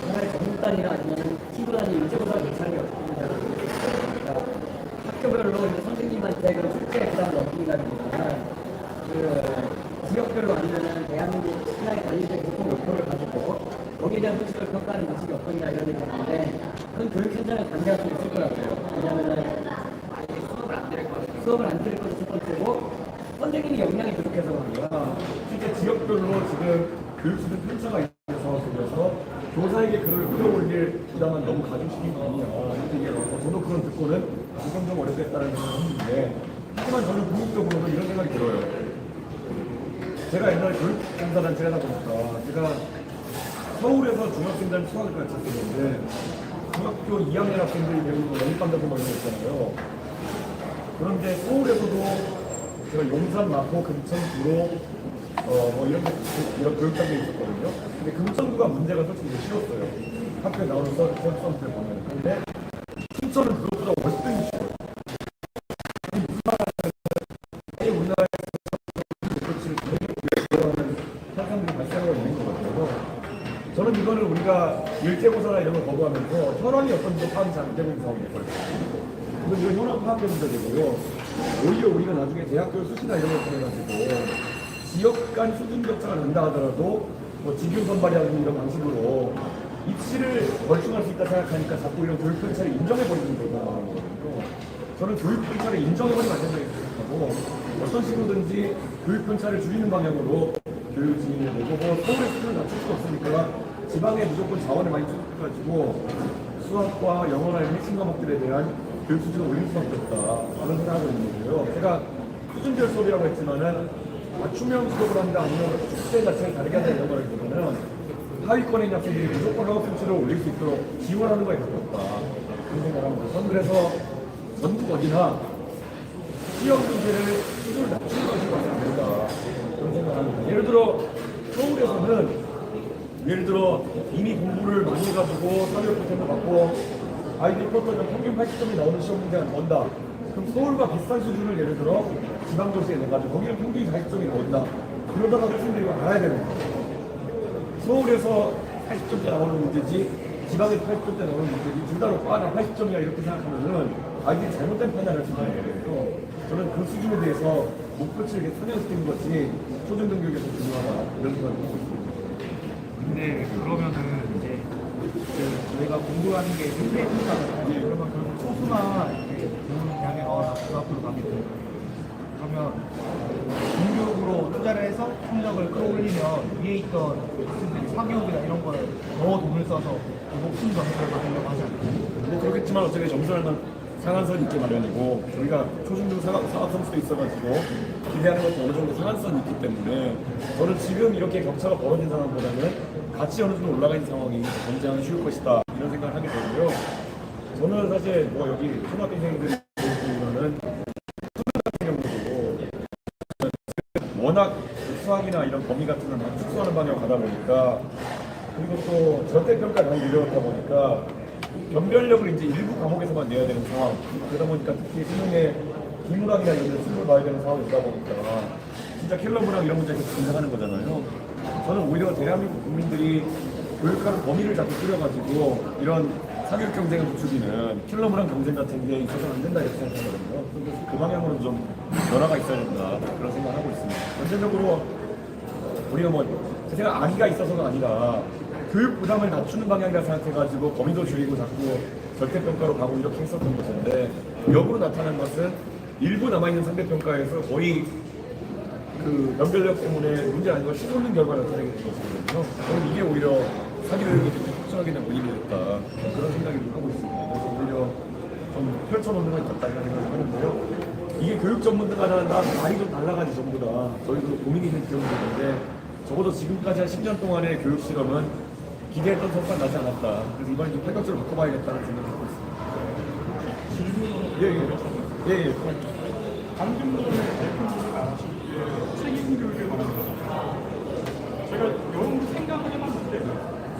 정말 전문단이나 아니면 티브단이 일제고사 예상이 없습니다. 그러니까 학교별로 이제 선생님한테 그 출제 부담을 넘긴다기보다는 그 지역별로 아니면은 대한민국 신화에 관리된 교통 목표를 가지고 거기에 대한 소식을 평가하는 방식이 어떠냐 이런 얘기를 했는데 그건 교육 현장에 관계할 수 있을 거라고요. 왜냐면은 수업을 안 들을 것이 첫 번째고 선생님이 역량이 부족해서 그런가 실제 지역별로 지금 교육 수준 편차가 있어서 그래서 교사에게 글을 끌어올릴 부담은 너무 가중시킨 거 아니냐 이렇게 얘기를 해서 저도 그런 듣고는 지금 좀 어렵겠다는 생각을 했는데 하지만 저는 궁극적으로는 이런 생각이 들어요. 제가 옛날에 교육봉사단체를 하다 보니까 제가 서울에서 중학생들 수학을 가르쳤었는데 중학교 2학년 학생들이 배우는 영입반다고 막 이런 거 있잖아요. 그런데 서울에서도 제가 용산, 마포, 금천, 구로 뭐 이런 교육장들이 있었거든요. 근데 금천구가 문제가 솔직히 쉬웠어요. 학교에 나오는 수험들 보면. 근데 춘천은 그것보다 훨씬 쉬워요. 무슨 말하냐면 우리나라에서 목표치를 대표하는 현상들이 발생하고 있는 것 같아요. 저는 이거는 우리가 일제고사나 이런 걸 거부하면서 현황이 어떤 게 파악이 잘 안 되고 있는 상황일 거예요. 근데 이건 현황 파악의 문제되고요. 오히려 우리가 나중에 대학교 수시나 이런 걸 통해가지고 지역 간 수준 격차가 난다 하더라도 뭐 직윤 선발이라든지 이런 방식으로 입시를 벌충할 수 있다 생각하니까 자꾸 이런 교육 편차를 인정해버리는 거거든요. 저는 교육 편차를 인정해버리면 안 된다고 생각하고 어떤 식으로든지 교육 편차를 줄이는 방향으로 교육 진행을 내고 뭐 서울의 수준을 낮출 수 없으니까 지방에 무조건 자원을 많이 투입해가지고 수학과 영어나 이런 핵심 과목들에 대한 교육 수준을 올릴 수밖에 없다. 그런 생각을 하고 있는 거고요. 제가 수준별 수업이라고 했지만은 맞춤형 수업을 한다 아니면 축제 자체를 다르게 한다 이런 거라기보다는 하위권에 있는 학생들이 무조건 학업 수치를 올릴 수 있도록 지원하는 거에 가깝다. 그런 생각을 합니다. 저는 그래서 전국 어디나 시험 문제를 수준을 낮추는 것이 맞지 않는다. 그런 생각을 합니다. 예를 들어 서울에서는 예를 들어 이미 공부를 많이 해가지고 사교육 보탬도 받고 아이들이 풀었던 평균 80점이 나오는 시험 문제가 나온다. 그럼 서울과 비슷한 수준을 예를 들어 지방도시에 내가지고 거기는 평균 40점이 나온다. 그러다가 학생들이 알아야 되는 거예요. 서울에서 80점대 나오는 문제지 지방에서 80점대 나오는 문제지 둘 다 놓고 나 80점이야 이렇게 생각하면은 아이들이 잘못된 판단을 할 수 있는 거예요. 저는 그 수준에 대해서 목표치를 이렇게 선정시키는 것이 초중등 교육에서 중요하다 이런 생각을 하고 있습니다. 근데 그러면은 이제 그 저희가 공부하는 게 인테이크잖아요. 그러면 결국 소수만 이제 좋은 대학에 가거나 고등학교로 가게 돼요. 그러면 공교육으로 투자를 해서 성적을 끌어올리면 위에 있던 학생들이 사교육이나 이런 거에 더 돈을 써서 높은 점수를 받으려고 하지 않나요? 뭐 그렇겠지만 어차피 점수는 상한선이 있기 마련이고 저희가 초중등 사업 점수도 있어가지고 기대하는 것도 어느 정도 상한선이 있기 때문에 저는 지금 이렇게 격차가 벌어진 상황보다는 같이 어느 정도 올라가 있는 상황이 굉장히 쉬울 것이다 이런 생각을 하게 되고요. 저는 사실 뭐 여기 초등학생들이 보면은 초등 같은 경우도 워낙 수학이나 이런 범위 같은 걸 막 축소하는 방향으로 가다 보니까 그리고 또 절대평가가 많이 늘어났다 보니까 변별력을 이제 일부 과목에서만 내야 되는 상황. 그러다 보니까 특히 수능에 비문학이나 이런 데 수능을 봐야 되는 상황이 있다 보니까 진짜 킬러문학 이런 문제가 계속 등장하는 거잖아요. 저는 오히려 대한민국 국민들이 교육하는 범위를 자꾸 줄여가지고 이런 사교육 경쟁을 부추기는 킬러문학 경쟁 같은 게 있어서는 안 된다 이렇게 생각하거든요. 그래서 그 방향으로 좀 변화가 있어야 된다 그런 생각을 하고 있습니다. 전체적으로 우리가 뭐 제가 악의가 있어서가 아니라 교육 부담을 낮추는 방향이라 생각해가지고 범위도 줄이고 자꾸 절대평가로 가고 이렇게 했었던 것인데 역으로 나타난 것은 일부 남아있는 상대평가에서 거의 그 변별력 때문에 문제 아닌 걸 씹어놓는 결과를 나타내게 된 것이거든요. 저는 이게 오히려 사교육이 좀 확실하게 된 원인이 됐다 그런 생각이 좀 하고 있습니다. 그래서 오히려 좀 펼쳐놓는 건 있다 이런 생각을 하는데요. 이게 교육 전문가가 나 말이 좀 달라가지 전부 다 저희도 고민이 있는 기업인데 적어도 지금까지 한 10년 동안의 교육 실험은 기대했던 성과는 나지 않았다. 그래서 이번에 좀 팔각적으로 바꿔봐야겠다는 생각을 하고 있습니다. 예. 방금 전에 대표님이 말하신 책임교육에 관한 거. 제가 여러 생각을 해봤는데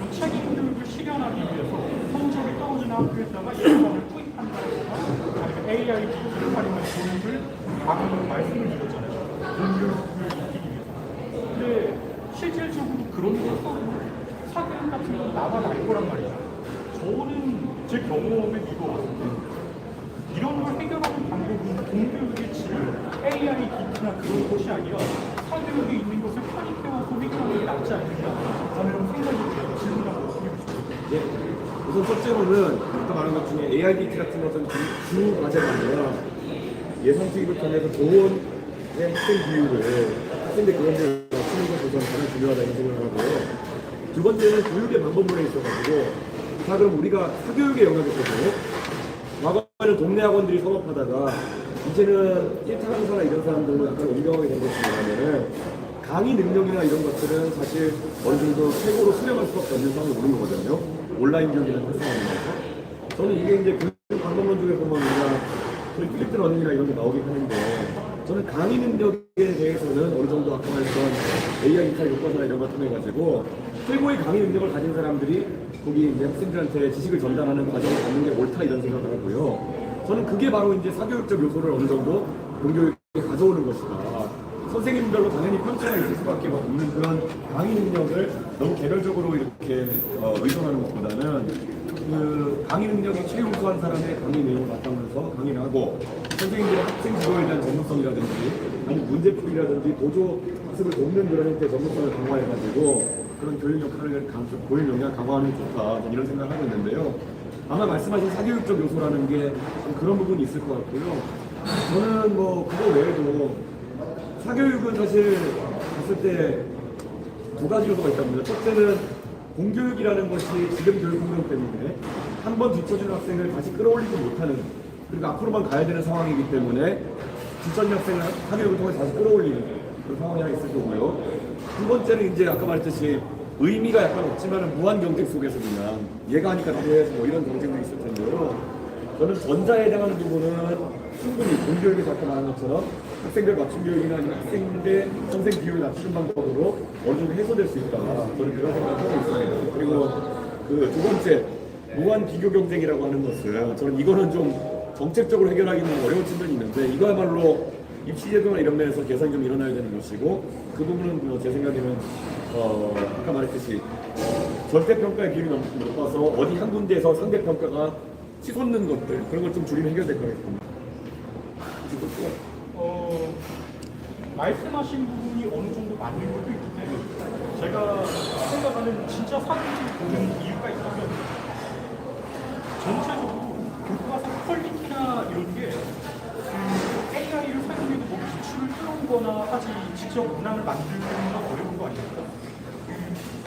이 책임교육을 실현하기 위해서 성적이 떨어지는 학교에다가 예산을 투입한다거나 아니면 AI 기술을 활용한 교육을 방금 말씀을 드렸잖아요. 공교육을 이기기 위해서. 근데 실질적으로 그런 것도 사교육 같은 건 나와날 거란 말이죠. 저는 제 경험에 이거 이런 걸 해결하는 방법은 공교육의 질을 AI 기기나 그런 것이 아니라 사교육에 있는 것을 편입해와서 해결하는 게 낫지 않느냐 하는 생각이 들어요. 질문하고 싶습니다. 예. 우선 첫째로는 아까 말한 것 중에 AIDT 같은 것은 주 과제가 아니라 예산 투입을 통해서 좋은 학생 교육을 학생들 그런 데를 맞추는 것도 가장 중요하다 이런 생각을 하고요. 두 번째는 교육의 방법론에 있어가지고 자 그럼 우리가 사교육에 영향을 줘서 과거에는 동네 학원들이 성업하다가 이제는 1타 강사나 이런 사람들은 약간 옮겨가게 된 것이라면 강의 능력이나 이런 것들은 사실 어느 정도 최고로 수렴할 수밖에 없는 상황이 오는 거거든요. 온라인 교육이라는 상황이라서 저는 이게 이제 교육 방법론 중에 보면 우리가 저희 필립드 러닝이나 이런 게 나오긴 하는데 저는 강의 능력에 대해서는 어느 정도 아까 말했던 AI 기타 교과서나 이런 걸 통해가지고 최고의 강의 능력을 가진 사람들이 거기 이제 학생들한테 지식을 전달하는 과정을 갖는 게 옳다 이런 생각을 하고요. 저는 그게 바로 이제 사교육적 요소를 어느 정도 공교육에 가져오는 것이다. 선생님들로 당연히 편차가 있을 수밖에 없는 그런 강의 능력을 너무 개별적으로 이렇게 의존하는 것보다는 그 강의 능력이 최우수한 사람의 강의 내용을 바탕으로서 강의를 하고 선생님들의 학생 지도에 대한 전문성이라든지 아니면 문제풀이라든지 도조 학습을 돕는 그런 형태의 전문성을 강화해가지고 그런 교육 역할을 교육 역량을 강화하는 게 좋다 이런 생각을 하고 있는데요. 아마 말씀하신 사교육적 요소라는 게 그런 부분이 있을 것 같고요. 저는 뭐 그거 외에도 사교육은 사실 봤을 때 두 가지 요소가 있답니다. 첫째는 공교육이라는 것이 지금 교육 환경 때문에 한 번 뒤처지는 학생을 다시 끌어올리지 못하는 그리고 앞으로만 가야 되는 상황이기 때문에 뒤처진 학생을 사교육을 통해 다시 끌어올리는 그런 상황이 하나 있을 거고요. 두 번째는 이제 아까 말했듯이 의미가 약간 없지만 무한 경쟁 속에서 그냥 얘가 하니까 나도 해서 뭐 이런 경쟁도 있을 텐데요. 저는 전자에 해당하는 부분은 충분히 공교육에서 아까 말한 것처럼 학생들 맞춤 교육이나 아니면 학생 대 선생 비율을 낮추는 방법으로 어느 정도 해소될 수 있다. 저는 그런 생각을 하고 있습니다. 그리고 그 두 번째, 무한 비교 경쟁이라고 하는 것은 저는 이거는 좀 정책적으로 해결하기는 어려운 측면이 있는데 이거야말로 입시 제도나 이런 면에서 개선이 좀 일어나야 되는 것이고 그 부분은 제 생각에는 아까 말했듯이 절대평가의 비율이 너무 높아서 어디 한 군데에서 상대평가가 치솟는 것들 그런 걸 좀 줄이면 해결될 것 같습니다. 말씀하신 부분이 어느 정도 맞는 것도 있는데 제가 생각하는 진짜 사기를 보는 이유가 있다면 전체적으로 교과서 퀄리티나 이런 게 AI를 사용해도 뭐 기출을 풀어오거나 하지 직접 문항을 만들는 건 어려운 거 아닙니까?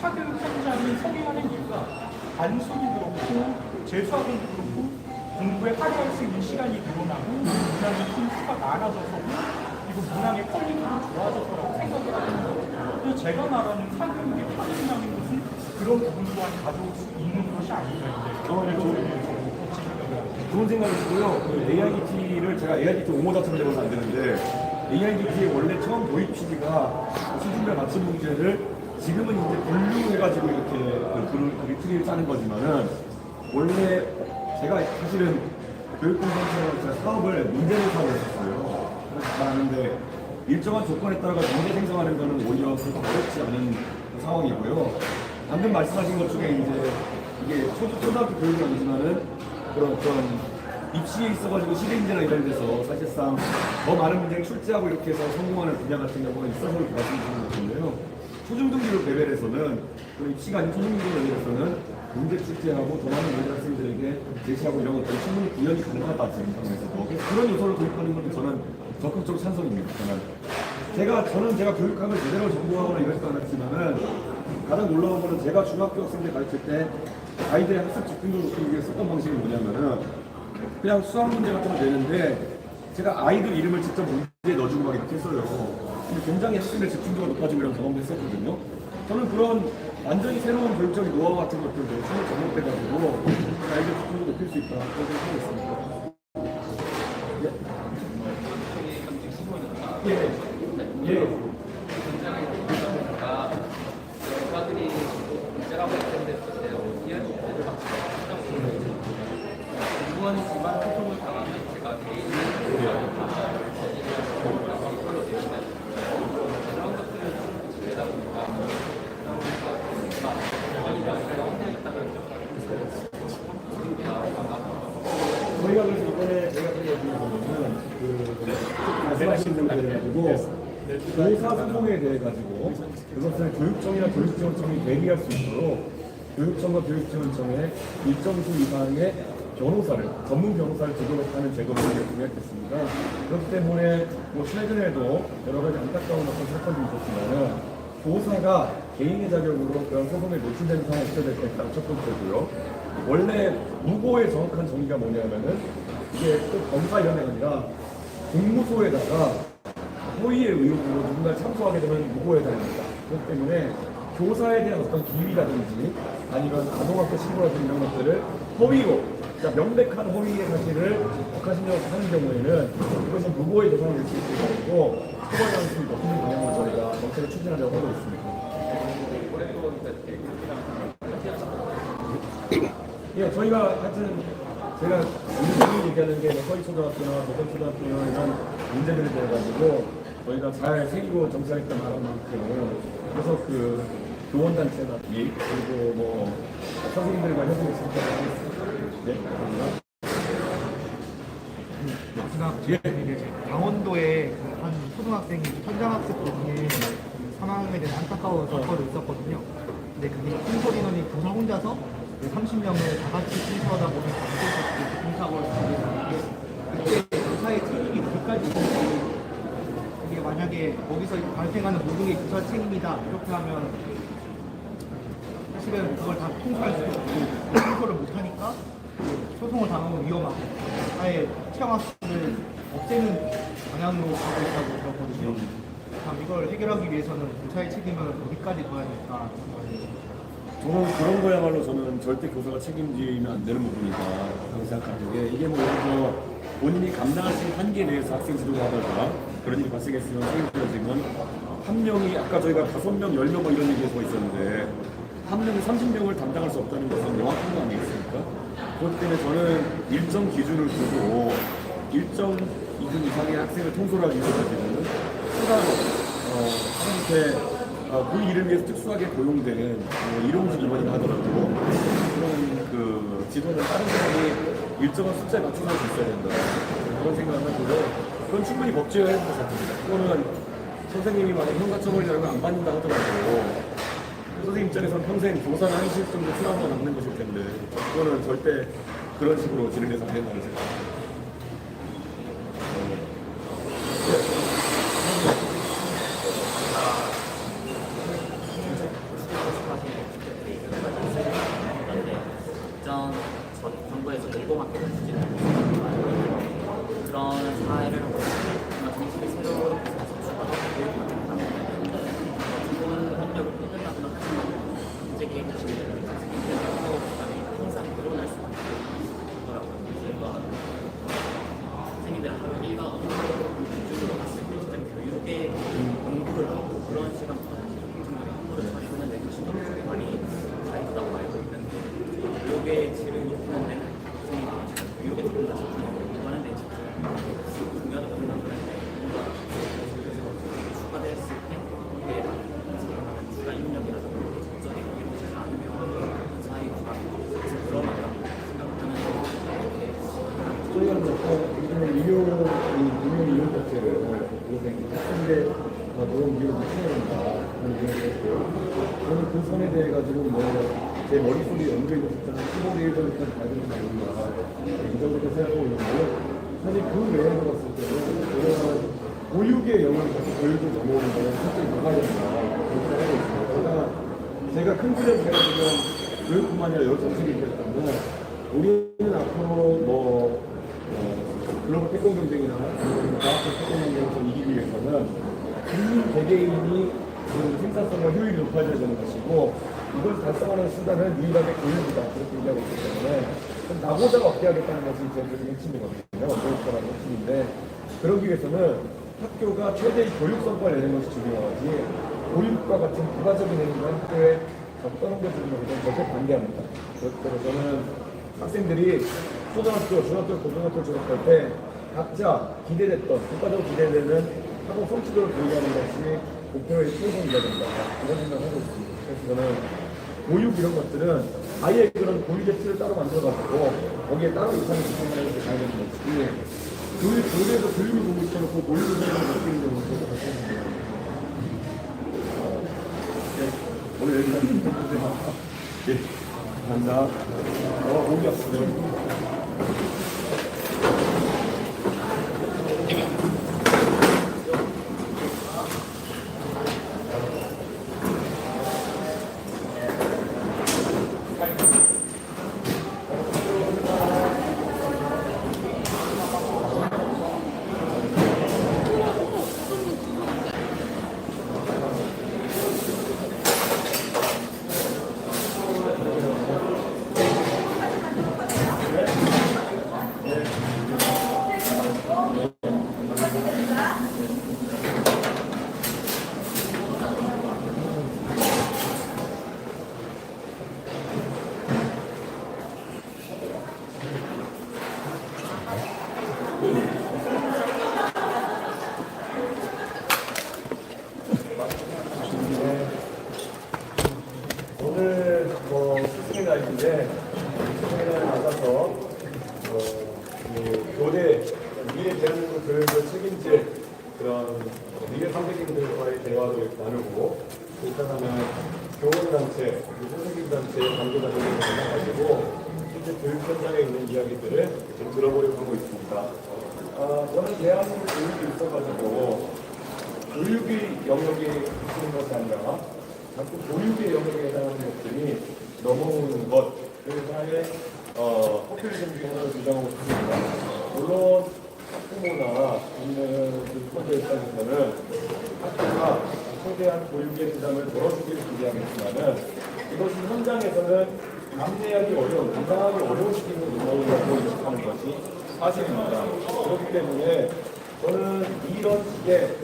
학교 현장이 성행하는 이유가 단순히 그렇고 재수학원도 그렇고 공부에 활용할 수 있는 시간이 늘어나고 문항의 품수가 많아져서 그리고 문항의 퀄리티가 좋아져서라고 생각을 하거든요. 그래서 제가 말하는 사교육의 편의라는 것은 그런 부분 또한 가져올 수 있는 것이 아닌가. 좋은 생각이시고요. 그 AIDT를 제가 AIDT 옹호자처럼 되어서 안 되는데 AIDT의 원래 처음 도입 시기가 수준별 맞춤 문제를 지금은 이제 분류해가지고 이렇게 트리를 짜는 거지만은 원래 제가 사실은 교육공동체로 제가 사업을 문제를 사업했었어요. 그래서 잘하는데 일정한 조건에 따라 문제 생성하는 거는 오히려 그렇게 어렵지 않은 상황이고요. 방금 말씀하신 것 중에 이제 이게 초등학교 교육은 아니지만은 그런 입시에 있어가지고 시대인재나 이런 데서 사실상 더 많은 문제를 출제하고 이렇게 해서 성공하는 분야 같은 경우가 있어서 이렇게 말씀드리는 것 같은데요. 초중등교육 레벨에서는 그리고 입시가 아닌 초중등교육 레벨에서는 문제 출제하고 더 많은 문제 학생들에게 제시하고 이런 것들이 충분히 구현이 가능하다 지금 상황에서도 그런 요소를 도입하는 것도 저는 적극적으로 찬성입니다. 저는 제가 교육학을 제대로 전공하거나 이러지도 않았지만은 가장 놀라운 거는 제가 중학교 학생들 가르칠 때 아이들의 학습 집중도를 높이기 위해 썼던 방식이 뭐냐면은 그냥 수학 문제 같은 거 내는데 제가 아이들 이름을 직접 문제에 넣어주고 막 이렇게 했어요. 근데 굉장히 학생들 집중도가 높아지고 이런 경험도 했었거든요. 저는 그런 완전히 새로운 교육적인 노하우 같은 것들도 충분히 접목돼가지고 아이들 집중도 높일 수 있다 그런 생각하고 있습니다. 예. 교사들이 문제라고 했는데 어디에 공무원이지만 소송을 당하면 제가 개인이 그런 것들을 되다 보니까 저희가 그래서 이번에 저희가 보면은 말씀하신 분들 가지고 교사 소송에 대해 가지고 그것을 교육청이나 교육지원청이 대리할 수 있도록 교육청과 교육지원청에 일정 수 이상의 변호사를 전문 변호사를 지도하는 제도를 공약했습니다. 그렇기 때문에 뭐 최근에도 여러 가지 안타까운 어떤 사건이 있었지만은 교사가 개인의 자격으로 그런 소송에 노출된 상황이 있어야 될 것 첫 번째고요. 원래 무고의 정확한 정의가 뭐냐면은 이게 꼭 검사 이런 데가 아니라 공무소에다가 허위의 의혹으로 누군가 참소하게 되면 무고에 달립니다. 그렇기 때문에 교사에 대한 어떤 기위라든지 아니면 아동학대 신고라든지 이런 것들을 허위로 그러니까 명백한 허위의 사실을 적하신다고 하는 경우에는 이것은 무고의 대상을 낼 수 있고 처벌 가능성이 높은 방향으로 저희가 정책을 추진하려고 하고 있습니다. 예, 저희가 하여튼 제가 문제를 얘기하는 게 서희초등학교나 도전초등학교나 이런 문제들에 대해 가지고 저희가 잘 새기고 정치하겠다 말한 만큼 그래서 그 교원단체나 그리고 뭐 선생님들과 협의를 진행하고 있습니다. 네, 감사합니다. 마지막 강원도에 한 초등학생이 현장학습 중에 사망에 대한 안타까운 사건이 있었거든요. 근데 그게 풍소 인원이 교사 혼자서 30명을 다 같이 순서하다 보니까 교사사고를 당했는데 그때 교사의 책임이 어디까지 있는지 이게 만약에 거기서 발생하는 모든 게 교사 책임이다 이렇게 하면 사실은 그걸 다 통과할 수도 없고 통과를 못하니까 소송을 당하면 위험하고 아예 체험학습을 없애는 방향으로 가고 있다고 들었거든요. 참 이걸 해결하기 위해서는 교사의 책임을 어디까지 둬야 될까 저는 그런 거야말로 저는 절대 교사가 책임지면 안 되는 부분이다 라고 생각하는 게 이게 뭐 예를 들어 본인이 감당할 수 있는 한계에 대해서 학생 지도를 하다가 그런 일이 발생했으면 책임져지면 한 명이 아까 저희가 5명, 10명 뭐 이런 얘기가 있었는데 한 명이 30명을 담당할 수 없다는 것은 명확한 거 아니겠습니까? 그것 때문에 저는 일정 기준을 두고 일정 기준 이상의 학생을 통솔하기 위해서는 추가로 하나님께 그 일을 위해서 특수하게 고용되는 일용직 임원이라 하더라도 그런 그 지도는 다른 사람이 일정한 숫자에 맞춰서 있어야 된다. 그런 생각을 하고요. 그건 충분히 법제화해야 될 것 같습니다. 그거는 선생님이 만약 형사처벌이라고 안 받는다 하더라도 선생님 입장에서는 평생 교사는 하실 정도 트라우마가 남는 것일 텐데 그거는 절대 그런 식으로 진행해서 안 된다는 생각입니다. 전 정부에서 공공학교를 추진하는 그런 사회를 보고 정신이 새로운 좋은 협력을 표현하거나 문제 계획 중에 항상 늘어날 수밖에 없더라고요. 그래서 선생님들 하루 일과 기준으로 봤을 때 일단 교육에 공부를 하고 그런 시간보다 정말 업무를 처리하는 데 훨씬 더 많이 잘 있다고 알고 있는데 교육의 질을 높이는 데는 선생님들이 교육에 조금 더 집중하고 공부하는 데 집중하고 중요하다고 생각하는데 추가됐을 때 거기에 사용하는 주간 인력이라든가 적절히 이루어지지 않으면 사회가 그러니까 생각하는 저희가 요즘에 의료 이용 자체를 학생들 너무 이용을 해야 된다 하는 생각을 했고 저는 그 선에 대해 가지고 제 머릿속에 연구해 있었잖아요. 15대 1전까지 가야 되는 거 아닌가 이 정도까지 생각하고 있는데 사실 그 외에서 봤을 때는 우리가 보육의 영역을 자꾸 교육을 넘어오는 거는 실제 뭐가 된다 그렇게 하고 있습니다. 제가 큰 틀에서 제가 지금 교육뿐만 아니라 여러 정책이 있겠다면 우리는 앞으로 글로벌 태권 경쟁이나 과학적 태권 경쟁에서 이기기 위해서는 국민 개개인이 그 생산성과 효율이 높아져야 되는 것이고 이걸 달성하는 수단은 유일하게 교육이다 그렇게 얘기하고 있기 때문에 나보다 얻게 하겠다는 것이 제 핵심이거든요. 교육과라는 핵심인데 그러기 위해서는 학교가 최대의 교육 성과를 내는 것이 중요하지 교육과 같은 부가적인 행위가 학교에 떠넘겨주는 것은 절대 반대합니다. 그래서 저는 학생들이 초등학교, 중학교, 고등학교 졸업할 때 각자 기대됐던, 국가적으로 기대되는 학업 성취도를 보유하는 것이 목표의 최우선이어야 된다. 이런 생각을 하고 있습니다. 그래서 저는 교육 이런 것들은 아예 그런 교육의 틀을 따로 만들어가지고 거기에 따로 이상을 집중하는 것을 가야 되는 것이지 교육에서 교육을 보고 있어놓고 교육을 하는 것들이 좀 같습니다. 오늘 여기까지 해주세요. 네, 감사합니다. 오기 왔어요. 오늘 스승의 날인데 스승의 날 맞아서 교대 미래 대한민국 교육을 책임질 그런 미래 선생님들과의 대화를 나누고 일단은 교원단체, 선생님단체 관계자들을 만나가지고 실제 교육 현장에 있는 이야기들을 좀 들어보려고 하고 있습니다. 저는 대한민국 교육이 있어가지고 교육의 영역이 있는 것이 아니라 자꾸 교육의 영역에 해당하는 것들이 넘어오는 것, 그 사이에 포퓰리즘 비용을 주장하고 있습니다. 물론 학부모나 있는 유권자 입장에서는 학교가 최대한 교육의 부담을 덜어주기를 기대하겠지만은 이것이 현장에서는 감내하기 어려운, 감당하기 어려운 시기로 넘어오려고 인식하는 것이 사실입니다. 그렇기 때문에 저는 이런 식의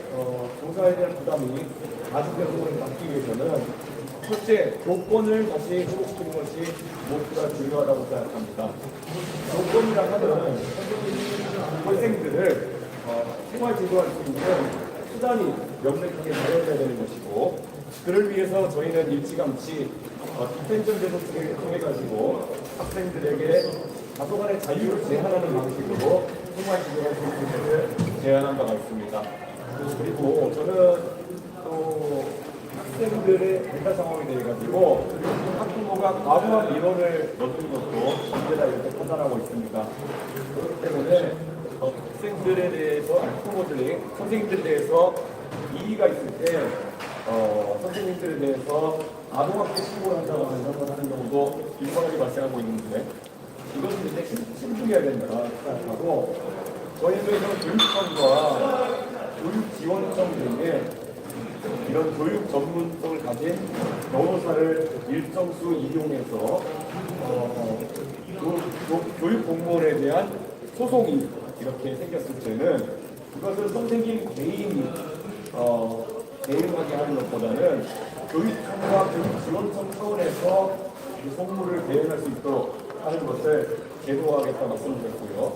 교사에 대한 부담이 가족의 부분을 막기 위해서는 첫째, 조건을 다시 회복시키는 것이 무엇보다 중요하다고 생각합니다. 조건이라 하면 학생들을 생활 제도할 수 있는 수단이 명백하게 마련해야 되는 것이고, 그를 위해서 저희는 일찌감치 디펜션 제도를 통해 가지고 학생들에게 다소간의 자유를 제한하는 방식으로 생활 지도할 수 있는 것을 제안한 바가 있습니다. 그리고 저는 또 학생들의 발달 상황에 대해 가지고 학부모가 과도한 민원을 넣는 것도 문제다 이렇게 판단하고 있습니다. 그렇기 때문에 학생들에 대해서 학부모들이 선생님들에 대해서 이의가 있을 때 선생님들에 대해서 아동학대 신고를 한다거나 이런 걸 하는 경우도 빈번하게 발생하고 있는데, 이것은 이제 신중해야 된다 생각하고, 저희는 교육청과 교육지원청 등의 이런 교육 전문성을 가진 변호사를 일정 수 이용해서 교육 공무원에 대한 소송이 이렇게 생겼을 때는 이것을 선생님 개인이 대응하게 하는 것보다는 교육청과 교육지원청 차원에서 이 소송을 대응할 수 있도록 하는 것을 제도하겠다 말씀드렸고요.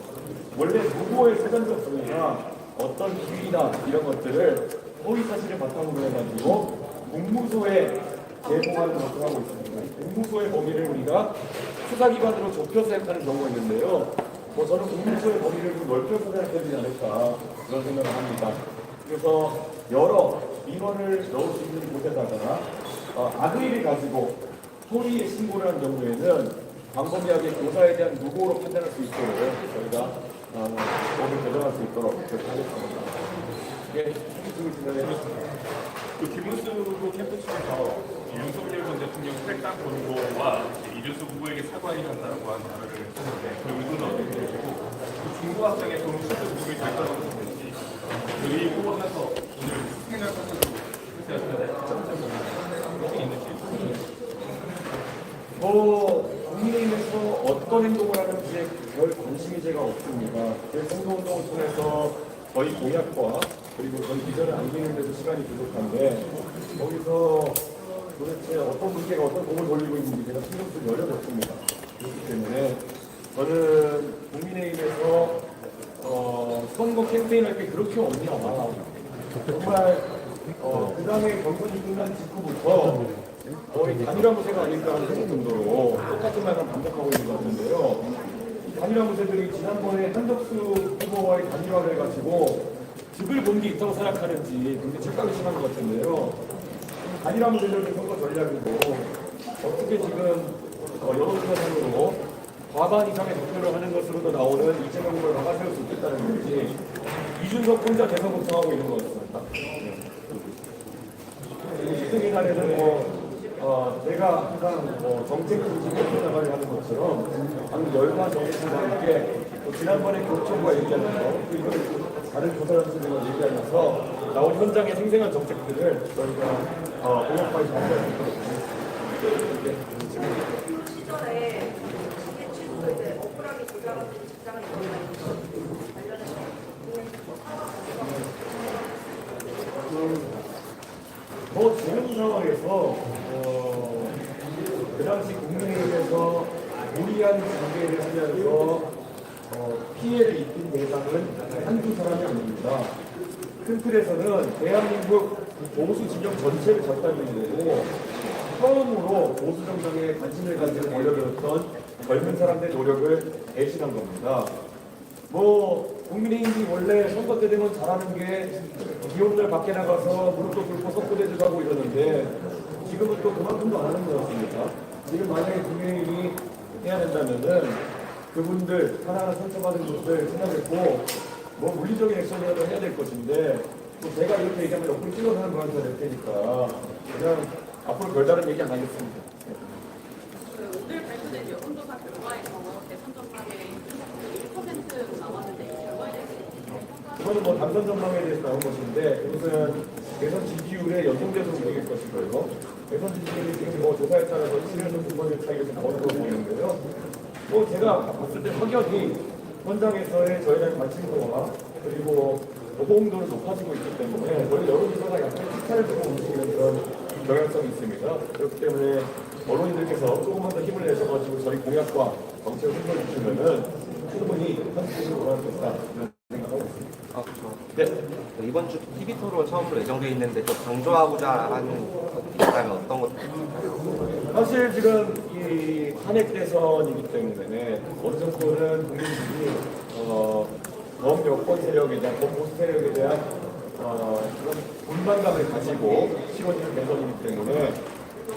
원래 부고의 세전적 정의나 어떤 기위나 이런 것들을 허위 사실을 바탕으로 해가지고 공무소에 제공하는 것을 하고 있습니다. 공무소의 범위를 우리가 수사기관으로 좁혀서 생각하는 경우가 있는데요. 저는 공무소의 범위를 좀 넓혀서 생각해야 되지 않을까 그런 생각을 합니다. 그래서 여러 민원을 넣을 수 있는 곳에다가 악의를 가지고 허위에 신고를 한 경우에는 광범위하게 교사에 대한 무고로 판단할 수 있도록 저희가 법을 개정할 수 있도록 그렇게 하겠습니다. 예, 그 김문수 캠프측에서 윤석열 전 대통령 탈당 권고와 이준수 후보에게 사과해야 한다고 한 단어를 썼는데 그 의도는 어떻게 되시고 그 중고 학생의 그런 실제 부분이 잘 떨어졌는지 이 후보 하면서 오늘 생각하는 국민의힘에서 어떤 행동을 하는지에 별 관심이 제가 없습니다. 제 선거운동을 통해서 저희 공약과 그리고 저희 비전을 안기는 데도 시간이 부족한데, 거기서 도대체 어떤 문제가 어떤 공을 돌리고 있는지 제가 신경 쓸 여력이 없습니다. 그렇기 때문에 저는 국민의힘에서 선거 캠페인할 게 그렇게 없냐. 정말 그 다음에 경선이 끝난 직후부터 거의 단일화 무새가 아닐까 하는 생각 정도로 똑같은 말만 반복하고 있는 것 같은데요. 이 단일화 무새들이 지난번에 한덕수 후보와의 단일화를 해가지고 득을 본 게 있다고 생각하는지 굉장히 착각이 심한 것 같은데요. 단일화 무새적인 선거 전략이고 어떻게 지금 여론조사상으로 과반 이상의 득표를 하는 것으로도 나오는 이재명 후보를 막아세울 수 있겠다는 건지 이준석 혼자 대선 걱정하고 있는 것 같습니다. 시승의 날에는 제가 항상 정책 중심의 나가려 하는 것처럼 방금 열과 정책과 함께 지난번에 교육청과 얘기하면서 그리고 다른 교사연수들과 얘기하면서 나온 현장의 생생한 정책들을 저희가 공약화해서 발표할 수 있도록 하겠습니다. 시절에 취소 이제 억울하게 조장하는 직장을 지금 상황에서 그 당시 국민의힘에서 무리한 중계를 하면서 피해를 입힌 대상은 한두 사람이 아닙니다. 큰 틀에서는 대한민국 보수 진영 전체를 잡다는 거고, 처음으로 보수 정당에 관심을 가지고 몰려들었던 젊은 사람들의 노력을 대신한 겁니다. 국민의힘이 원래 선거 때 되면 잘하는 게 비 오는 날 밖에 나가서 무릎도 꿇고 석고대도 하고 이러는데, 지금은 또 그만큼도 안 하는 것 같습니다. 지금 만약에 국민의힘이 해야 된다면은 그분들 하나하나 상처받은 것을 생각했고 물리적인 액션이라도 해야 될 것인데, 또 제가 이렇게 얘기하면 옆으로 찍어서 하는 거라서 될 테니까 그냥 앞으로 별다른 얘기 안 하겠습니다. 오늘 발표된 여론조사 결과에서 대선 전망에 1% 나왔는데 이 결과에 대해서 그거는 당선 전망에 대해서 나온 것인데, 그것은 대선 지지율에 연동돼서 움직일 것이고요. 대선 지지율이 지금 조사에 따라서 1에서 9번의 차이가 나오는 걸로 보이는데요. 제가 봤을 때 확연히 현장에서의 저에 대한 관심도와 그리고 호응도는 높아지고 있기 때문에 원래 여론조사가 약간 시차를 두고 움직이는 그런 경향성이 있습니다. 그렇기 때문에 언론인들께서 조금만 더 힘을 내셔가지고 저희 공약과 정책을 흔들어주시면은 충분히 현실적으로 돌아갈 수 있다 이런 생각하고 있습니다. 아, 그렇죠. 네. 이번 주 TV 토론 처음으로 예정되어 있는데 좀 강조하고자 하는 것들이 있다면 어떤 것들이 있을까요? 사실 지금 이 탄핵 대선이기 때문에 어느 정도는 국민들이 범여권 세력에 대한 범보수 세력에 대한 그런 불만감을 가지고 치러지는 대선이기 때문에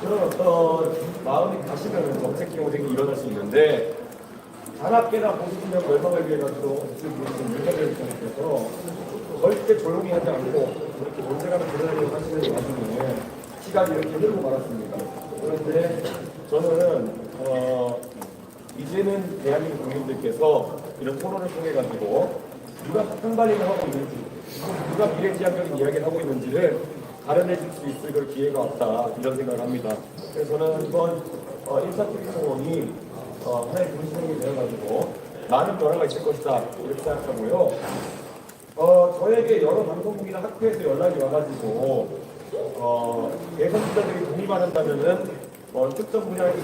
그런 어떤 마음이 가시면 정책 경쟁이 일어날 수 있는데 단합계나 보수진영 멸망을 위해 가지고 지금 윤석열 정부에서 절대 조용히 하지 않고 그렇게 문제감을 드러내려고 하시는 와중에 시간이 이렇게 흐르고 말았습니다. 그런데 저는 이제는 대한민국 국민들께서 이런 토론을 통해 가지고 누가 상반임을 하고 있는지 누가 미래지향적인 이야기를 하고 있는지를 가려내줄 수 있을 그런 기회가 왔다 이런 생각을 합니다. 그래서 저는 이번 1차 TV 토론이 하나의 분수령이 되어가지고 많은 변화가 있을 것이다 이렇게 생각하고요. 저에게 여러 방송국이나 학교에서 연락이 와가지고 대선 주자들이 동의만 한다면은 특정 분야의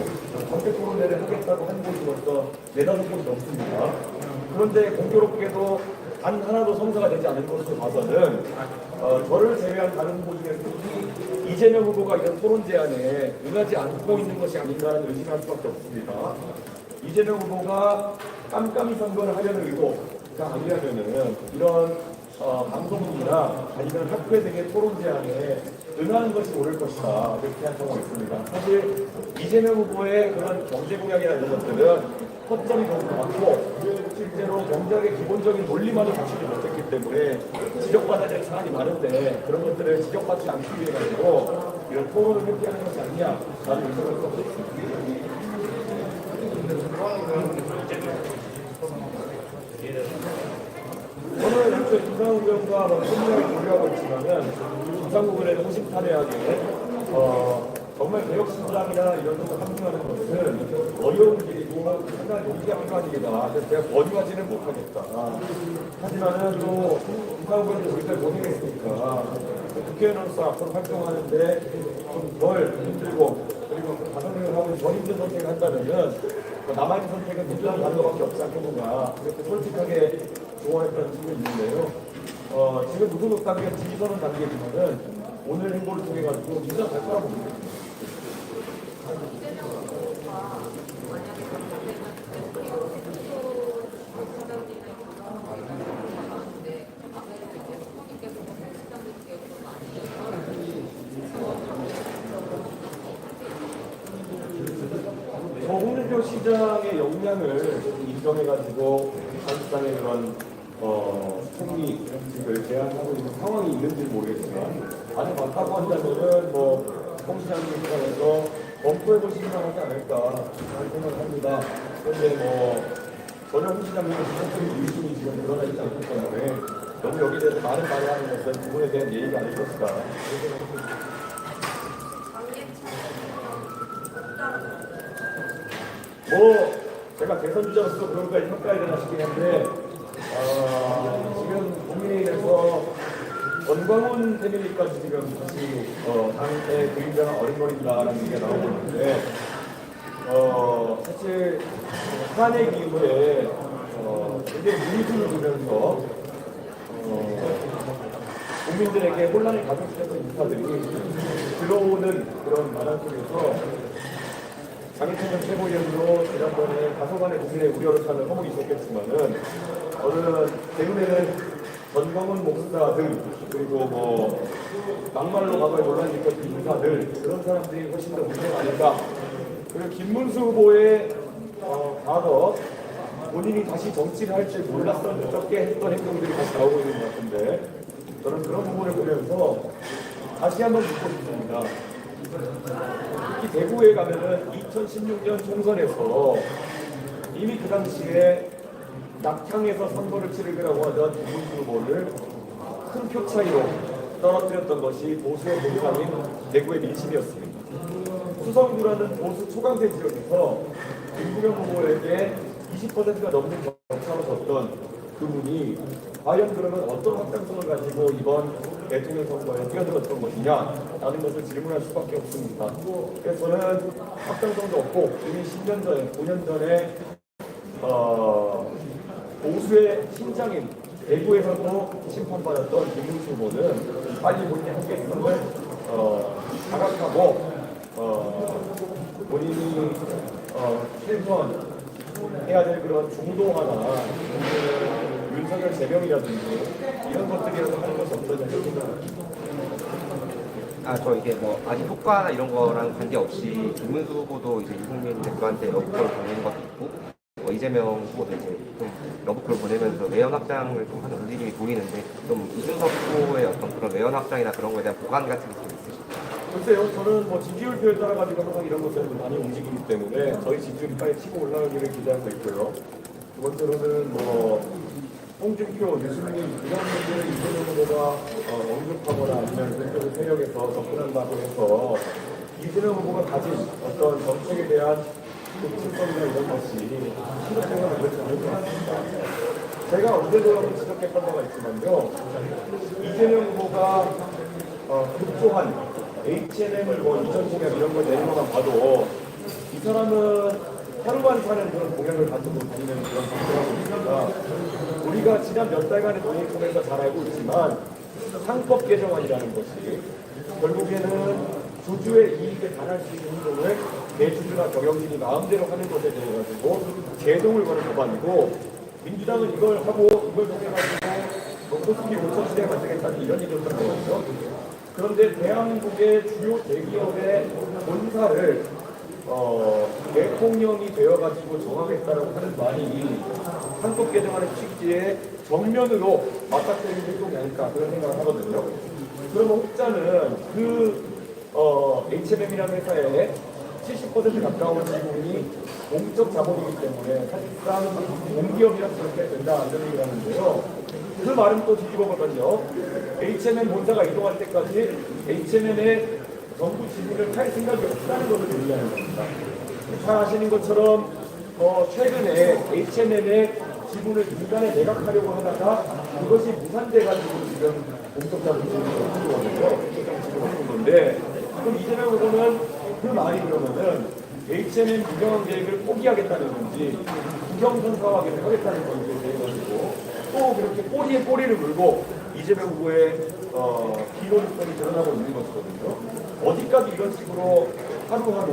정책 토론회를 하겠다고 한 곳이 네다섯 곳이 넘습니다. 그런데 공교롭게도 단 하나도 성사가 되지 않은 것으로 봐서는 저를 제외한 다른 후보 중에 특히 이재명 후보가 이런 토론 제안에 응하지 않고 있는 것이 아닌가라는 의심을 할 수밖에 없습니다. 이재명 후보가 깜깜이 선거를 하려는 의도가 아니라면은 이런 방송국이나 아니면 학회 등의 토론 제안에 응하는 것이 옳을 것이다 이렇게 생각하고 있습니다. 사실 이재명 후보의 그런 경제 공약이나 이런 것들은 허점이 너무 많고 실제로 경제학의 기본적인 논리만을 갖추지 못했기 때문에 지적받아야 될 사안이 많은데 그런 것들을 지적받지 않기 위해 가지고 이런 토론을 회피하는 것이 아니냐라는 의견을 갖고 있습니다. 저는 애초에 김상욱 의원과 손님을 고려하고 있지만은 김상욱 의원의 호심탄회하게 정말 개혁신당이나 이런 것을 합류하는 것은 어려운 길이고 상당히 용기가 필요한 일이다. 그래서 제가 권유하지는 못하겠다. 하지만은 또 김상욱 의원도 우리가 고생했으니까 국회의원으로서 앞으로 활동하는데 좀 덜 힘들고 그리고 다른 의원하고 더 힘든 선택을 한다면은 남아있는 선택은 민주당 가는 것밖에 없지 않겠는가 그렇게 솔직하게 조언했다는 측면이 있는데요. 지금 무소속 단계가 지지선언 단계지만은 오늘 행보를 통해 가지고 민주당 갈 거라고 봅니다. 홍준표 시장의 역량을 인정해가지고 사실상의 그런 총리직을 제안하고 있는 상황이 있는지 모르겠지만 아주 많다고 한다면은 홍 시장님 입장에서 검토해보시기 바라지 않을까 생각을 합니다. 그런데 전혀 홍 시장님의 기본적인 의심이 지금 드러나 있지 않기 때문에 너무 여기에 대해서 많은 말을 하는 것은 그분에 대한 예의가 아닐 것이다. 제가 대선 주자로서 그런 거에 평가해야 되나 싶긴 한데 지금 국민의힘에서 원광훈 패밀리까지 지금 다시 당의 그림자가 어린거린다라는 얘기가 나오고 있는데 사실 탄핵 이후에 굉장히 무리수를 두면서 국민들에게 혼란을 가중시켰던 인사들이 들어오는 그런 마당 속에서 장희철 최고위원으로 지난번에 다소간의 국민의 우려를 사는 허물이 있었겠지만은 저는 최근에는 전광훈 목사들 그리고 막말로 과거에 논란이 있었던 인사들 그런 사람들이 훨씬 더 문제가 아닐까. 그리고 김문수 후보의 과거 본인이 다시 정치를 할 줄 몰랐었게 했던 행동들이 다시 나오고 있는 것 같은데 저는 그런 부분을 보면서 다시 한번 묻고 싶습니다. 특히 대구에 가면은 2016년 총선에서 이미 그 당시에 낙향에서 선거를 치르기라고 하던 김문수 후보를 큰 표 차이로 떨어뜨렸던 것이 보수의 공산인 대구의 민심이었습니다. 수성구라는 보수 초강세 지역에서 김부겸 후보에게 20%가 넘는 격차로 섰던 그분이 과연 그러면 어떤 확장성을 가지고 이번 대통령 선거에 뛰어들었던 것이냐라는 것을 질문할 수밖에 없습니다. 그래서 저는 확장성도 없고 이미 10년 전에, 5년 전에 보수의 심장인 대구에서도 심판받았던 김문수 후보는 빨리 본인의 한계성을 자각하고 본인이 최소한 해야 될 그런 중도화나 윤석열 제명이라든지 이런 것들이라도 하는 것이 없어야 될 생각합니다. 저 이게 뭐 아직 효과나 이런 거랑 관계없이 김문수 후보도 이제 유승민 대표한테 러브콜 보내는 것도 있고 이재명 후보도 이제 좀 러브콜 보내면서 외연 확장을 좀 하는 움직임이 보이는데 좀 이준석 후보의 어떤 그런 외연 확장이나 그런 거에 대한 보관 같은 게 좀 있으실까요? 글쎄요, 저는 뭐 지지율표에 따라 가지고 항상 이런 것들은 많이 움직이기 때문에 저희 지지율이 빨리 치고 올라가기를 기대하고 있고요. 두 번째로는 뭐 홍준표, 유승민 이런 분들을 이재명 후보가 언급하거나 아니면 그쪽 세력에서 접근한다고 해서 이재명 후보가 가진 어떤 정책에 대한 독특성이나 이런 것이 심각성을 만들지 않을 것 같습니다. 제가 언제도 한번 지적했던 바가 있지만요. 이재명 후보가 급조한 H&M을 뭐 2010년 이런 걸 내는 것만 봐도 이 사람은 하루만 사는 그런 공약을 가지고 다니는 그런 정치라고 있습니다. 우리가 지난 몇 달간의 논의를 통해서 잘 알고 있지만 상법 개정안이라는 것이 결국에는 주주의 이익에 반할 수 있는 행동을 대주주나 경영진이 마음대로 하는 것에 대해 가지고 제동을 거는 법안이고 민주당은 이걸 하고 이걸 통해 가지고 코스피 5천 시대 만들겠다는 이런 얘기를 했던 거죠. 그런데 대한민국의 주요 대기업의 본사를 대통령이 되어가지고 정하겠다라고 하는 말이 한국 개정안의 취지에 정면으로 맞닥뜨리는 행동이 아닐까 그런 생각을 하거든요. 그러면 혹자는 H&M이라는 회사의 70% 가까운 지분이 공적 자본이기 때문에 사실상 공기업이라고 그렇게 된다 이런 얘기를 하는데요. 그 말은 또 뒤집어 보면요. H&M 본사가 이동할 때까지 H&M의 정부 지분을 팔 생각이 없다는 것을 의미하는 겁니다. 잘 아시는 것처럼 최근에 H&M의 지분을 중간에 매각하려고 하다가 그것이 무산돼가지고 지금 공적 자본을 가지고 왔는데요. 공적 지분을 갖는 건데 그럼 이재명 후보는 그 말이 그러면은 H&M 운영 계획을 포기하겠다는 건지 국영선사와 계획하겠다는 건지 해가지고 또 그렇게 꼬리에 꼬리를 물고 이재명 후보의 비론성이 드러나고 있는 것이거든요. 어디까지 이런 식으로 하루하루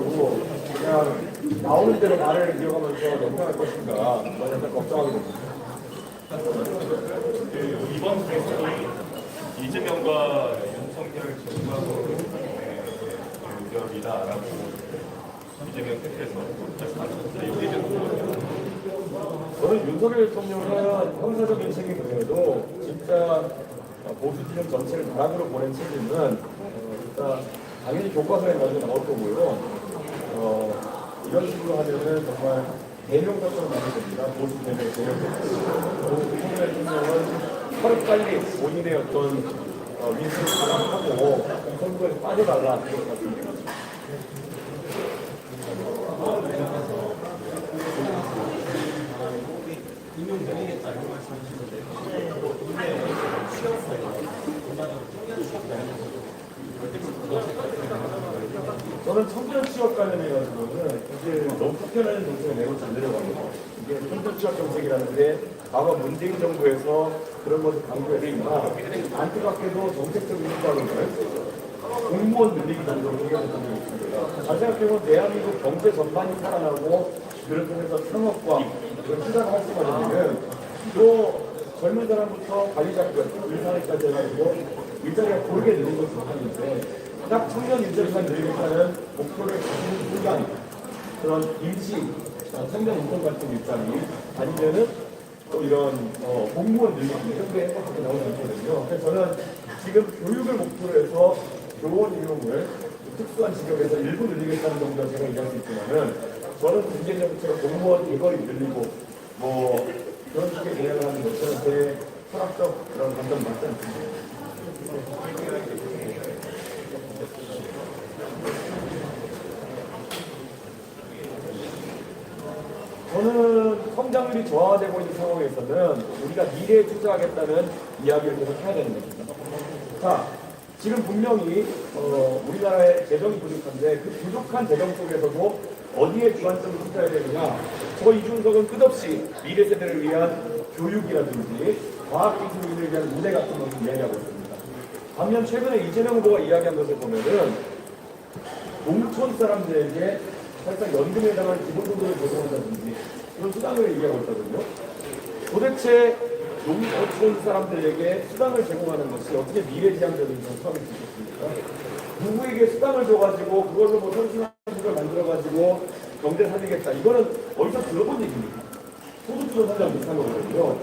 그냥 나오는 대로 말을 이어가면서 넘어갈 것인가 저는 걱정하게 됩니다. 이번 대선이 이재명과 윤석열 정부하고 연결이다라고 이재명 캠프에서 말씀하셨는데 여기에 대해서 저는 윤석열 대통령은 형사적인 책임에도 진짜 보수 진영 전체를 바람으로 보낸 책임은 일단 당연히 교과서에 나중에 나올 거고요. 이런 식으로 하면은 정말 대명사처럼 나올 겁니다. 보수 대명 윤석열 대통령은 하루빨리 본인의 어떤 민심을 가담하고 이 선거에서 빠져나가 그런 말씀드립니다. 저는 청년 취업 관련해가지고는 이제 너무 파편화된 정책을 내고 잘 내려갑니다. 이게 청년 취업 정책이라는데 과거 문재인 정부에서 그런 것을 강조했으나 안타깝게도 정책적인 효과를 공무원 늘리기 정도로 얘기했던 적이 있습니다. 잘 생각해보면 대한민국 경제 전반이 살아나고 그를 통해서 창업과 그런 시장을 할 수가 되면 또 젊은 사람부터 관리자급, 일산에까지 해가지고 일자리가 고르게 늘린 것을 하는데 딱 청년 일자리만 늘리겠다는 목표를 가지는 순간 그런 임시 청년 인턴 같은 일자리 아니면은 또 이런 공무원 늘리기 이런 게 행복하게 나오지 않거든요. 그래서 저는 지금 교육을 목표로 해서 교원 임용을 특수한 직업에서 일부 늘리겠다는 정도로 제가 얘기할 수 있지만은 저는 문재인 정부처럼 공무원 대거리 늘리고 뭐 그런 식의 계약을 하는 것은 제 철학적 그런 감정 맞지 않습니다. 저는 성장률이 저하되고 있는 상황에서는 우리가 미래에 투자하겠다는 이야기를 계속 해야 되는 겁니다. 자, 지금 분명히 우리나라의 재정이 부족한데 그 부족한 재정 속에서도 어디에 주안점을 투자해야 되느냐? 이준석은 끝없이 미래 세대를 위한 교육이라든지 과학기술을 위한 무대 같은 것을 이야기하고 있습니다. 반면 최근에 이재명 후보가 이야기한 것을 보면은 농촌 사람들에게 사실상 연금에 해당하는 기본소득을 제공한다든지 그런 수당을 얘기하고 있거든요. 도대체 농촌 사람들에게 수당을 제공하는 것이 어떻게 미래지향적인 정책이 있겠습니까? 누구에게 수당을 줘가지고 그걸로 뭐 선순환을 만들어가지고 경제 살리겠다. 이거는 어디서 들어본 얘기입니까? 소득주도 살려 못한 거거든요.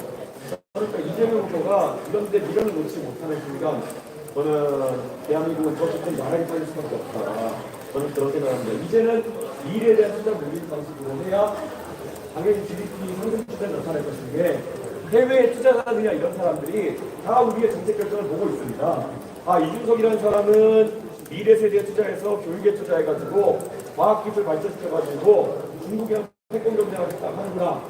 그러니까 이재명 후보가 이런데 미련을 놓지 못하는 순간 저는 대한민국은 더 깊은 나라에 빠질 수밖에 없다. 저는 그런 생각합니다. 이제는 미래에 대한 투자 물린 방식으로 해야 당연히 GDP 상승 추세를 나타낼 것인데 해외에 투자하느냐 이런 사람들이 다 우리의 정책 결정을 보고 있습니다. 이준석이라는 사람은 미래 세대에 투자해서 교육에 투자해가지고 과학기술 발전시켜가지고 중국이랑 태권 경쟁하겠다 하는구나.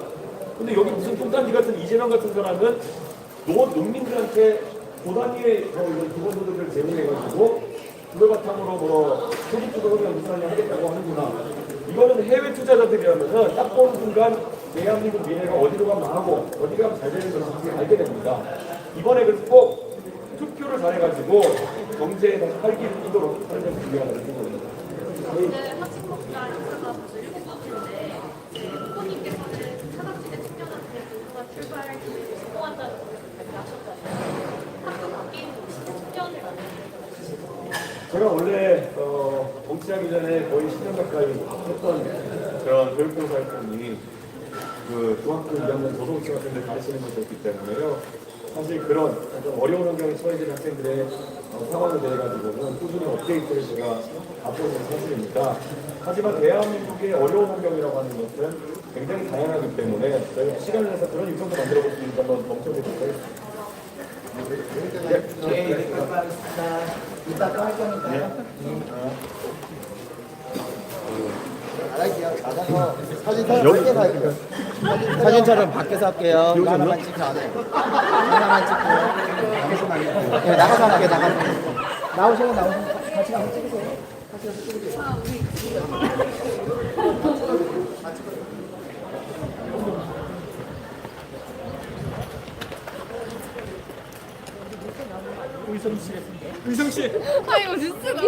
근데 여기 무슨 뚱딴지 같은 이재명 같은 사람은 농민들한테 고단위의 기본소득을 제공해가지고 그걸 바탕으로 뭐 소득주도 무슨 하겠다고 하는구나. 이거는 해외 투자자들이라면은 딱 보는 순간 대한민국 미래가 어디로 가면 망하고 어디로 가면 잘 되는 것인지 알게 됩니다. 이번에 그래서 꼭 투표를 잘해가지고 경제에 다시 활기를 띠도록 하는 것이 중요하다는 생각입니다. 이제 학생복지가 인사가 벌써 7번째인데 후보님께서는 사각지대 청년한테 공부가 출발 기회를 제공한다는 것을 말씀하셨잖아요. 학교 바뀐 청년을 만드는 제가 원래 정치하기 전에 거의 10년 가까이 했던 그런 교육봉사활동이 그 중학교 2학년 고등학생들 가르치는 것이었기 때문에요. 사실 그런 좀 어려운 환경에 처해진 학생들의 상황을 대해가지고는 꾸준히 업데이트를 제가 앞으로 있는 사실입니다. 하지만 대한민국의 어려운 환경이라고 하는 것은 굉장히 다양하기 때문에 저희가 시간을 내서 그런 일정도 만들어 볼 수 있는 한번 검토해보도록 하겠습니다. 네, 감사합니다. 이따 또 할 거니까요. 사진 촬영 밖에서 할게요. 이거 하나만 찍혀 안 해요. 하나만 찍고 밖에서만 할게요. 네, 나가서 할게요. 나오시면 같이 가서 찍으세요. 같이 가서 찍으세요. 의성 씨. 아 이거 뉴스가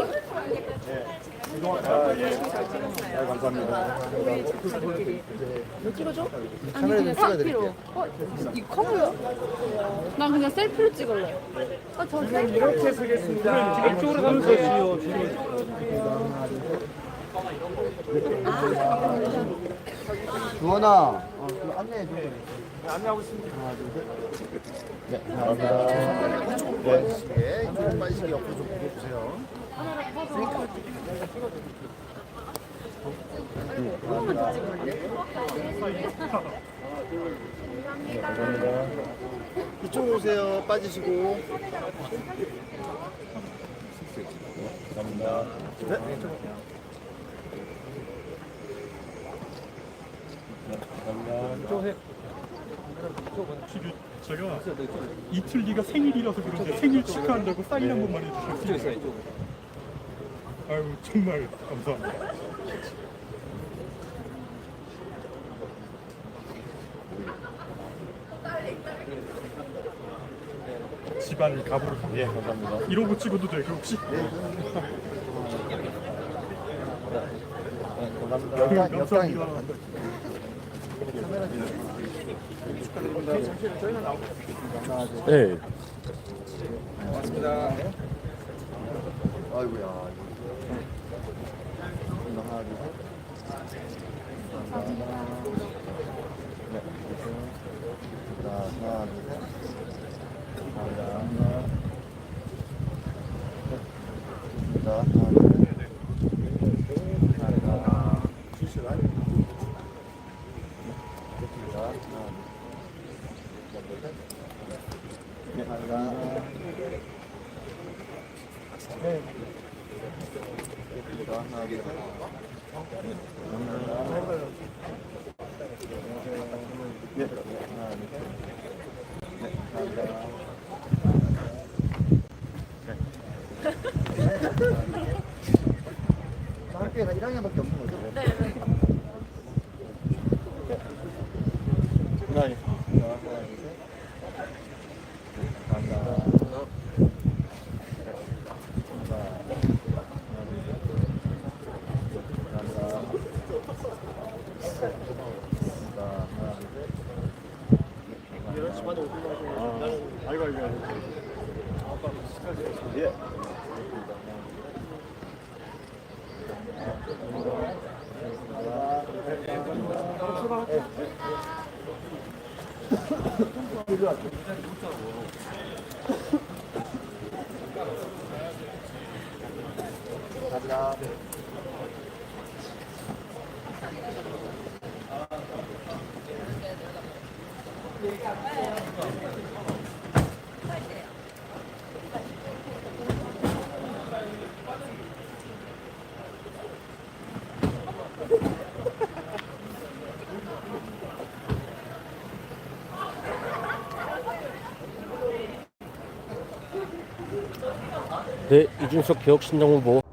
감사합니다. 아니 그냥 셀피로 이 컵을 난 그냥 셀피로 찍을래 저 셀피 이렇게 쓰겠습니다. 이쪽으로 가면 되지요. 주원아, 안내해 줘. 안녕하고 있습니다. 네, 감사합니다. 네, 이쪽으로 빠지시기 옆으로 좀 보여주세요. 감사합니다. 이쪽으로 오세요. 빠지시고. 감사합니다. 네. 제가 이틀 뒤가 생일이라서 그런데 생일 축하한다고 사인 한 번만 해주세요. 아유 정말 감사합니다. 집안 가보를 예, 감사합니다. 이러고 찍어도 돼요 혹시? 감사합니다. 네. 고맙습니다. 아이고야. 하나, 둘, 셋. 감사합니다. 네, 자, 하나, 둘, 셋. 감사합니다. 자, 하나, 둘, 셋. 감사합니다. 주시라. 자, 하나, 둘, 셋. 네, 감사합니다. 네. 자, 하나, 둘, 셋. 감사합니다. 네. 하나, 둘, 셋. 네, 감사합니다. 학교에 한 1학년밖에 없는 거죠? 네. 하나, 둘, 셋. 감사합니다. 예. 감사합니다. 네, 이준석 개혁신당 후보